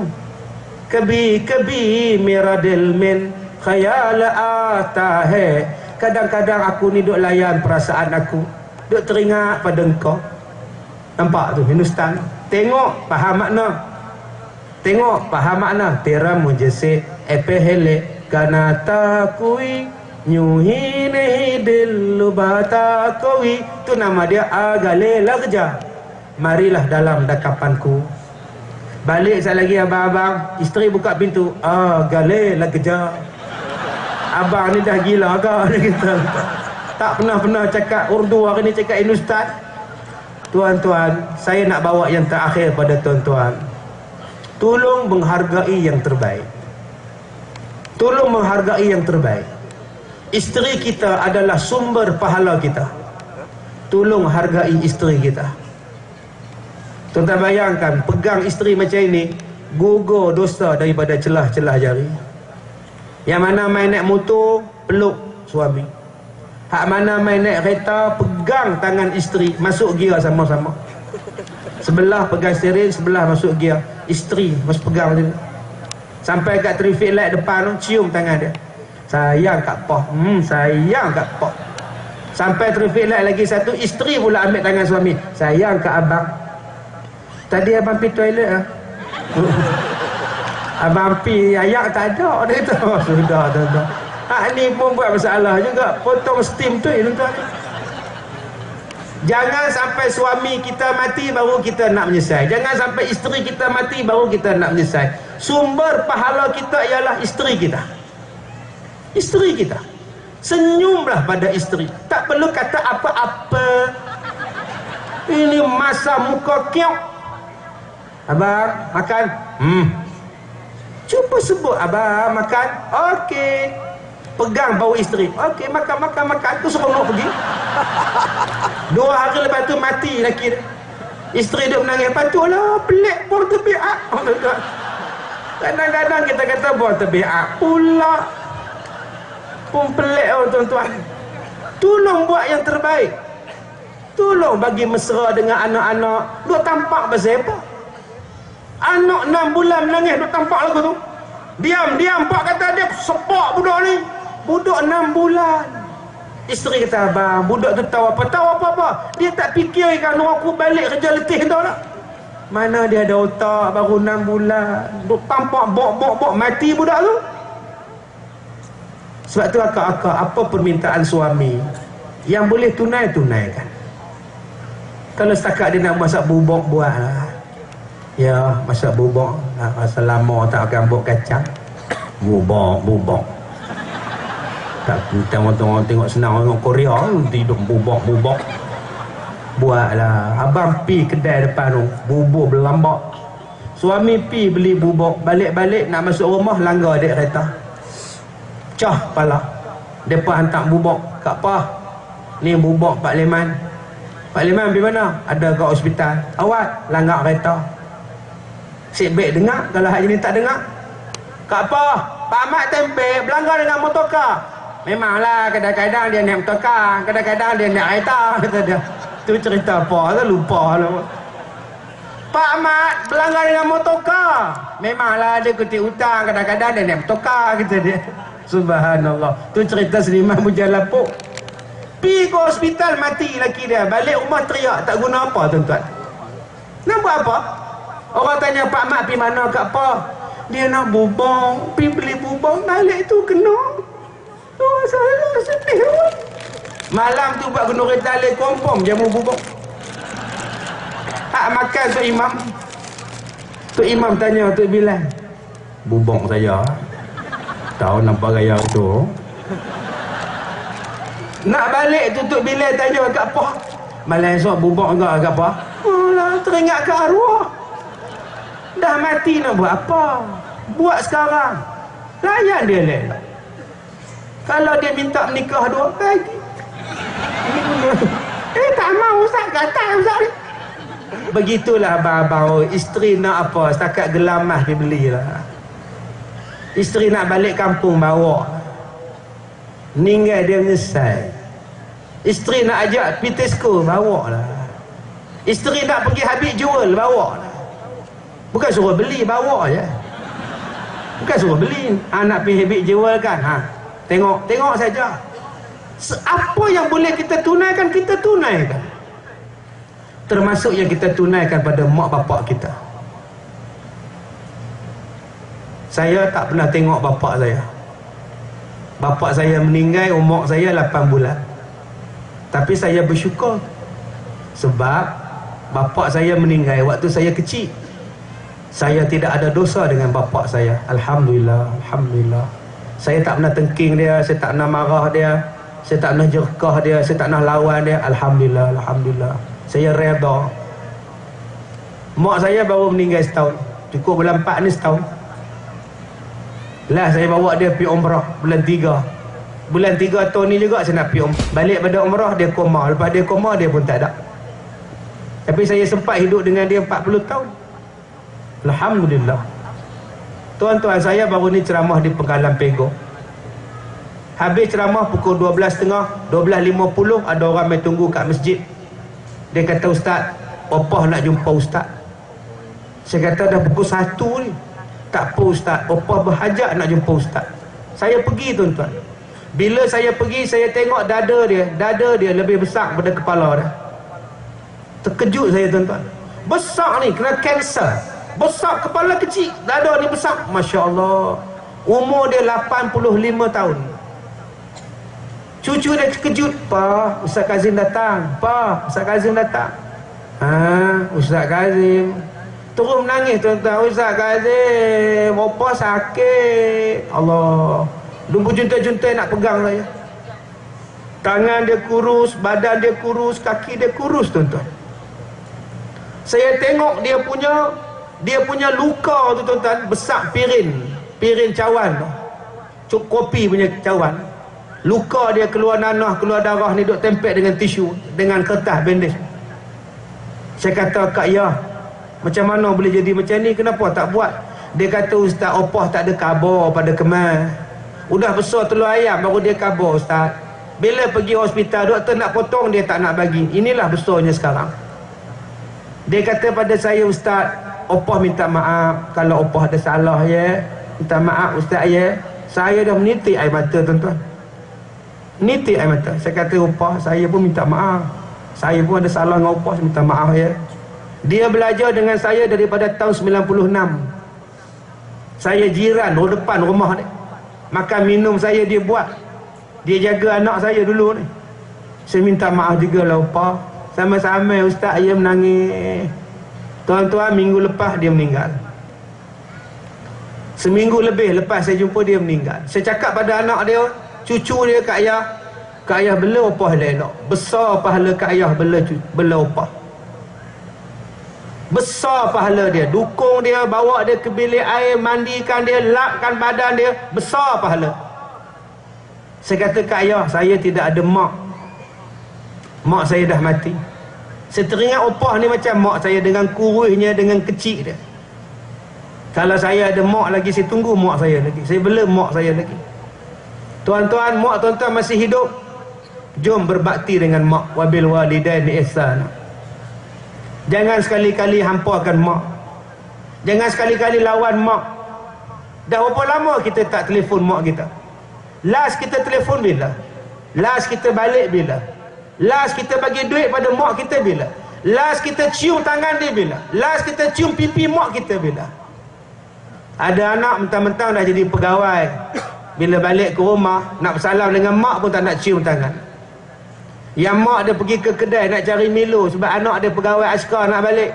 Kebi miradil min khayal ata hai. Kadang-kadang aku ni duk layan perasaan aku, duk teringat pada engkau. Nampak tu Hindustan. Tengok faham makna. Tera mujhe epehele kanata kui nyuhi nahi dil bata koi. Tu nama dia agale lagja. Marilah dalam dakapanku. Balik sekali lagi abang-abang, isteri buka pintu. Agale lagja. Abang ni dah gila ke? Kita tak pernah cakap Urdu, hari ni cakap Hindustan. Tuan-tuan, saya nak bawa yang terakhir pada tuan-tuan. Tolong menghargai yang terbaik. Tolong menghargai yang terbaik. Isteri kita adalah sumber pahala kita. tolong hargai isteri kita. Tuan-tuan bayangkan, pegang isteri macam ini, gugur dosa daripada celah-celah jari. Yang mana main naik motor, peluk suami. Hak mana main naik kereta, pegang tangan isteri, masuk gear sama-sama. Sebelah pegang steering, sebelah masuk gear. Isteri masih pegang macam ni. Sampai kat traffic light depan tu, cium tangan dia. Sayang kat Poh. Sayang kat Poh. Sampai traffic light lagi satu, isteri pula ambil tangan suami. Sayang kat abang. Tadi abang pergi toilet lah. Abang pergi ayak tak ada. Dia tu. Sudah, tuan-tuan. Hak ni pun buat masalah juga. Potong steam tu, tuan-tuan. Jangan sampai suami kita mati baru kita nak menyesal. Jangan sampai isteri kita mati baru kita nak menyesal. Sumber pahala kita ialah isteri kita. Isteri kita. Senyumlah pada isteri. Tak perlu kata apa-apa. Ini masa muka kiok. Abang, makan? Cuba sebut abang makan. Okey. Pegang bau isteri. Okey, makan. Tu seronok pergi. 2 hari lepas tu mati lelaki dia. Isteri dia menangis. Patutlah, pelik buang tabiat. Kadang-kadang kita kata buang tabiat pula. Pun pelik tuan-tuan. Tolong buat yang terbaik. Tolong bagi mesra dengan anak-anak. Duk tampak pasal apa? Anak 6 bulan menangis duk tampak lagu tu. Diam, pak kata dia sepak budak ni. Budak 6 bulan. Isteri kata, abang, budak tu tahu apa. Dia tak fikir kalau aku balik kerja letih tau tak. Mana dia ada otak, baru 6 bulan. Duk tampak bok mati budak tu. Sebab tu akak-akak, apa permintaan suami yang boleh tunaikan. Kalau setakat dia nak masak bubuk, buatlah. Ya, masak bubuk. Masa lama tak akan buat kacang. Bubuk. Tak tengok senang tengok Korea, tidur bubuk. Buatlah. Abang pi kedai depan tu, bubur berlambak. Suami pi beli bubuk, balik-balik nak masuk rumah langgar dek kereta. Cah pala. Depa hantar bubuk kat Pah. Ni bubuk Pak Leman. Pak Leman pergi mana? Ada kat hospital. Awak langgar kereta. Sik baik dengar, kalau hak ni tak dengar. Kak Pah, Pak Mat tempe berlanggar dengan motorkar. Memanglah kadang-kadang dia naik motorkar, kadang-kadang dia naik kereta, kata dia. Tu cerita apa? Saya lupa lah. Pak Mat berlanggar dengan motorkar. Memanglah dia kutip hutang, kadang-kadang dia naik motorkar, kata dia. Subhanallah. Tu cerita Seniman Bujang Lapuk. Pi ke hospital mati laki dia. Balik rumah teriak. Tak guna apa tuan-tuan. Nak buat apa? Orang tanya Pak Mat pi mana kat apa? Dia nak bubong. Pi beli bubong. Balik tu kena. Oh saya sedih. Malam tu buat guna kereta alih kompom jamu bubong. Tak makan tu imam. Tu imam tanya tu Bilal. Bubong saya. Tahu nampak gaya tu. Nak balik tutup Bilal tanya kat apa? Malam esok bubong juga kat apa? Alah, teringat ke arwah. Dah mati nak buat apa? Buat sekarang. Layan dia lelak. Kalau dia minta menikah 2 kali. Tak mau Ustaz, kata Ustaz ni. Begitulah abang-abang. Isteri nak apa? Setakat gelamah pergi belilah. Isteri nak balik kampung bawa. Ninggal dia menyesal. Isteri nak ajak pergi Tesco, bawa lah. Isteri nak pergi Habib Jewel, bawa lah. Bukan suruh beli, bawa je. Bukan suruh beli. Nak pergi Habib Jewel kan, tengok saja. Apa yang boleh kita tunaikan, kita tunaikan. Termasuk yang kita tunaikan pada mak bapak kita. Saya tak pernah tengok bapak saya. Bapak saya meninggal umur saya 8 bulan. Tapi saya bersyukur. Sebab bapak saya meninggal waktu saya kecil. Saya tidak ada dosa dengan bapak saya. Alhamdulillah. Alhamdulillah. Saya tak pernah tengking dia. Saya tak pernah marah dia. Saya tak pernah jerkah dia. Saya tak pernah lawan dia. Alhamdulillah. Alhamdulillah. Saya reda. Mak saya baru meninggal setahun. Cukup bulan 4 ni setahun. Lah saya bawa dia pergi umrah bulan 3. Bulan 3 tahun ni juga saya nak pergi balik pada umrah, dia koma. Lepas dia koma, dia pun tak ada. Tapi saya sempat hidup dengan dia 40 tahun. Alhamdulillah. Tuan-tuan, saya baru ni ceramah di Pengkalan Pego. Habis ceramah pukul 12.30, 12.50 ada orang mai tunggu kat masjid. Dia kata, "Ustaz, opah nak jumpa Ustaz." Saya kata, "Dah pukul 1 ni." "Tak apa Ustaz, opah berhajat nak jumpa Ustaz." Saya pergi, tuan-tuan. Bila saya pergi, saya tengok dada dia lebih besar daripada kepala dia. Terkejut saya, tuan-tuan. Besar ni, kena kanser. Besar, kepala kecil, dada ni besar. Masya Allah. Umur dia 85 tahun. Cucu dia terkejut. "Pa, Ustaz Kazim datang. Pa, Ustaz Kazim datang." Ustaz Kazim terus menangis, tuan-tuan. "Ustaz Kazim, opah sakit." Allah. Lumbu juntai-juntai nak pegang saya. Tangan dia kurus, badan dia kurus, kaki dia kurus, tuan-tuan. Saya tengok dia punya luka tu, tuan-tuan, besar pirin cawan tu. Cuk kopi punya cawan. Luka dia keluar nanah, keluar darah ni duk tempel dengan tisu, dengan kertas bandage. Saya kata, "Kak Ya, macam mana boleh jadi macam ni? Kenapa tak buat?" Dia kata, "Ustaz, opah tak ada khabar pada Kemal. Udah besar telur ayam baru dia khabar, Ustaz. Bila pergi hospital, doktor nak potong, dia tak nak bagi. Inilah besarnya sekarang." Dia kata pada saya, "Ustaz, opah minta maaf kalau opah ada salah ya. Minta maaf Ustaz ya. Saya dah menitik air mata, tuan-tuan. Menitik air mata." Saya kata, "Opah, saya pun minta maaf. Saya pun ada salah dengan opah, minta maaf ya." Dia belajar dengan saya daripada tahun 96. Saya jiran depan rumah dia. Makan minum saya dia buat. Dia jaga anak saya dulu ni. Saya minta maaf juga lah opah. Sama-sama Ustaz saya menangis. Tuan-tuan, minggu lepas dia meninggal. Seminggu lebih lepas saya jumpa dia meninggal. Saya cakap pada anak dia, cucu dia, "Kak Ayah bela opah elok. Besar pahala Kak Ayah bela opah. Besar pahala dia. Dukung dia, bawa dia ke bilik air, mandikan dia, lapkan badan dia. Besar pahala." Saya kata, "Kak Ayah, saya tidak ada mak. Mak saya dah mati. Saya teringat opah ni macam mak saya, dengan kurusnya, dengan kecil dia. Kalau saya ada mak lagi, saya tunggu mak saya lagi. Saya bela mak saya lagi." Tuan-tuan, mak tuan-tuan masih hidup. Jom berbakti dengan mak. Wabil walidaini ihsana. Jangan sekali-kali hampakan mak. Jangan sekali-kali lawan mak. Dah berapa lama kita tak telefon mak kita? Last kita telefon bila? Last kita balik bila? Last kita bagi duit pada mak kita bila? Last kita cium tangan dia bila? Last kita cium pipi mak kita bila? Ada anak mentang-mentang dah jadi pegawai, bila balik ke rumah nak bersalam dengan mak pun tak nak cium tangan. Yang mak dia pergi ke kedai nak cari Milo sebab anak dia pegawai askar nak balik.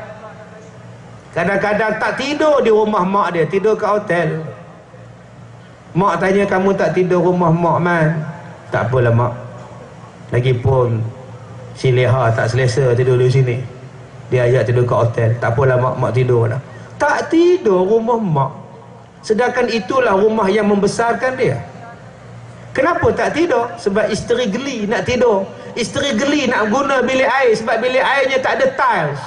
Kadang-kadang tak tidur di rumah mak dia, tidur ke hotel. Mak tanya, "Kamu tak tidur rumah mak, Man?" "Tak apalah mak. Lagipun si Leha tak selesa tidur di sini. Dia ajak tidur ke hotel." "Tak apalah mak tidur lah." Tak tidur rumah mak. Sedangkan itulah rumah yang membesarkan dia. Kenapa tak tidur? Sebab isteri geli nak tidur. Isteri geli nak guna bilik air sebab bilik airnya tak ada tiles.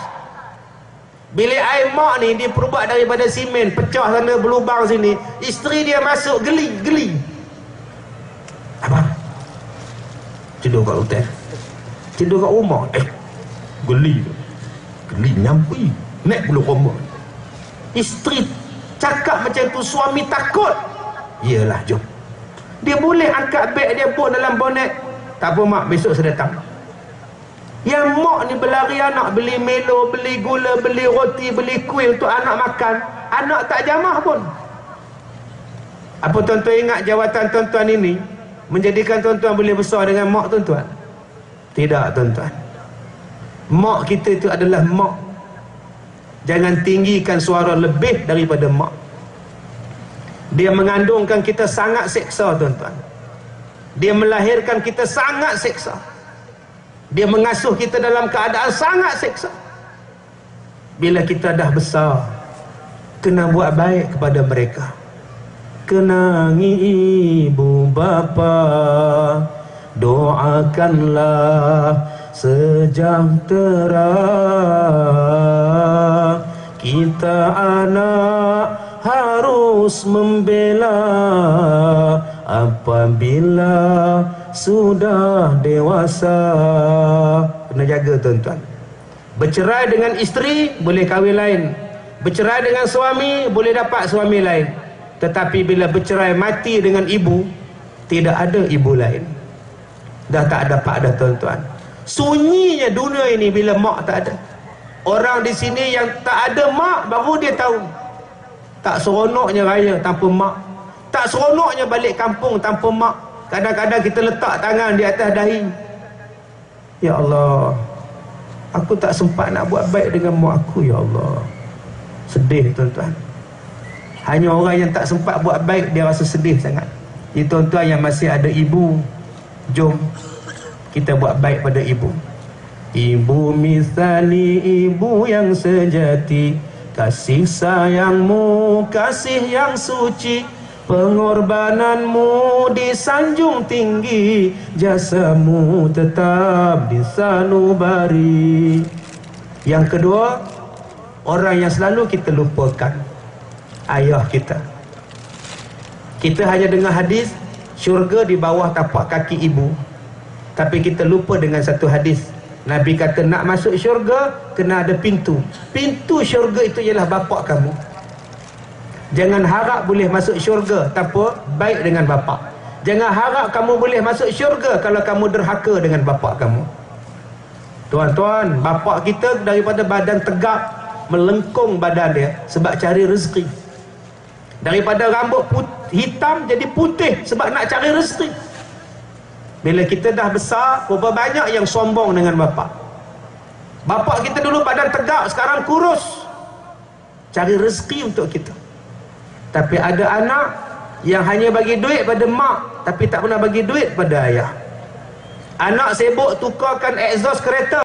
Bilik air mak ni dia perbuat daripada simen, pecah sana berlubang sini. Isteri dia masuk geli. "Apa? Tidur kat hotel? Tidur kat rumah?" Geli nyampi. Naik pula rumah. Isteri cakap macam tu, suami takut. "Yelah, jom." Dia boleh angkat beg dia pun dalam bonet. "Tak apa mak, besok saya datang." Yang mak ni berlari anak, beli Milo, beli gula, beli roti, beli kuih untuk anak makan. Anak tak jamah pun. Apa tuan-tuan ingat jawatan tuan-tuan ini menjadikan tuan-tuan boleh besar dengan mak tuan-tuan? Tidak, tuan-tuan. Mak kita itu adalah mak. Jangan tinggikan suara lebih daripada mak. Dia mengandungkan kita sangat seksa, tuan-tuan. Dia melahirkan kita sangat seksa. Dia mengasuh kita dalam keadaan sangat seksa. Bila kita dah besar, kena buat baik kepada mereka. kenangi ibu bapa, doakanlah sejahtera. Kita anak harus membela apabila sudah dewasa. Kena jaga tuan-tuan. Bercerai dengan isteri boleh kahwin lain, bercerai dengan suami boleh dapat suami lain. Tetapi bila bercerai mati dengan ibu, tidak ada ibu lain. Dah tak dapat dah tuan-tuan. Sunyinya dunia ini bila mak tak ada. Orang di sini yang tak ada mak baru dia tahu. Tak seronoknya raya tanpa mak. Tak seronoknya balik kampung tanpa mak. Kadang-kadang kita letak tangan di atas dahi. Ya Allah, aku tak sempat nak buat baik dengan mak aku, ya Allah. Sedih tuan-tuan. Hanya orang yang tak sempat buat baik dia rasa sedih sangat. Ini tuan-tuan yang masih ada ibu, jom kita buat baik pada ibu. Ibu misali ibu yang sejati, kasih sayangmu kasih yang suci, pengorbananmu disanjung tinggi, jasamu tetap disanubari. Yang kedua, orang yang selalu kita lupakan, ayah kita. Kita hanya dengar hadis syurga di bawah tapak kaki ibu, tapi kita lupa dengan satu hadis. Nabi kata nak masuk syurga kena ada pintu. Pintu syurga itu ialah bapa kamu. Jangan harap boleh masuk syurga tanpa baik dengan bapa. Jangan harap kamu boleh masuk syurga kalau kamu derhaka dengan bapa kamu. Tuan-tuan, bapa kita daripada badan tegap melengkung badan dia sebab cari rezeki. Daripada rambut hitam jadi putih sebab nak cari rezeki. Bila kita dah besar, berapa banyak yang sombong dengan bapa. Bapa kita dulu badan tegak, sekarang kurus. Cari rezeki untuk kita. Tapi ada anak yang hanya bagi duit pada mak, tapi tak pernah bagi duit pada ayah. Anak sibuk tukarkan exhaust kereta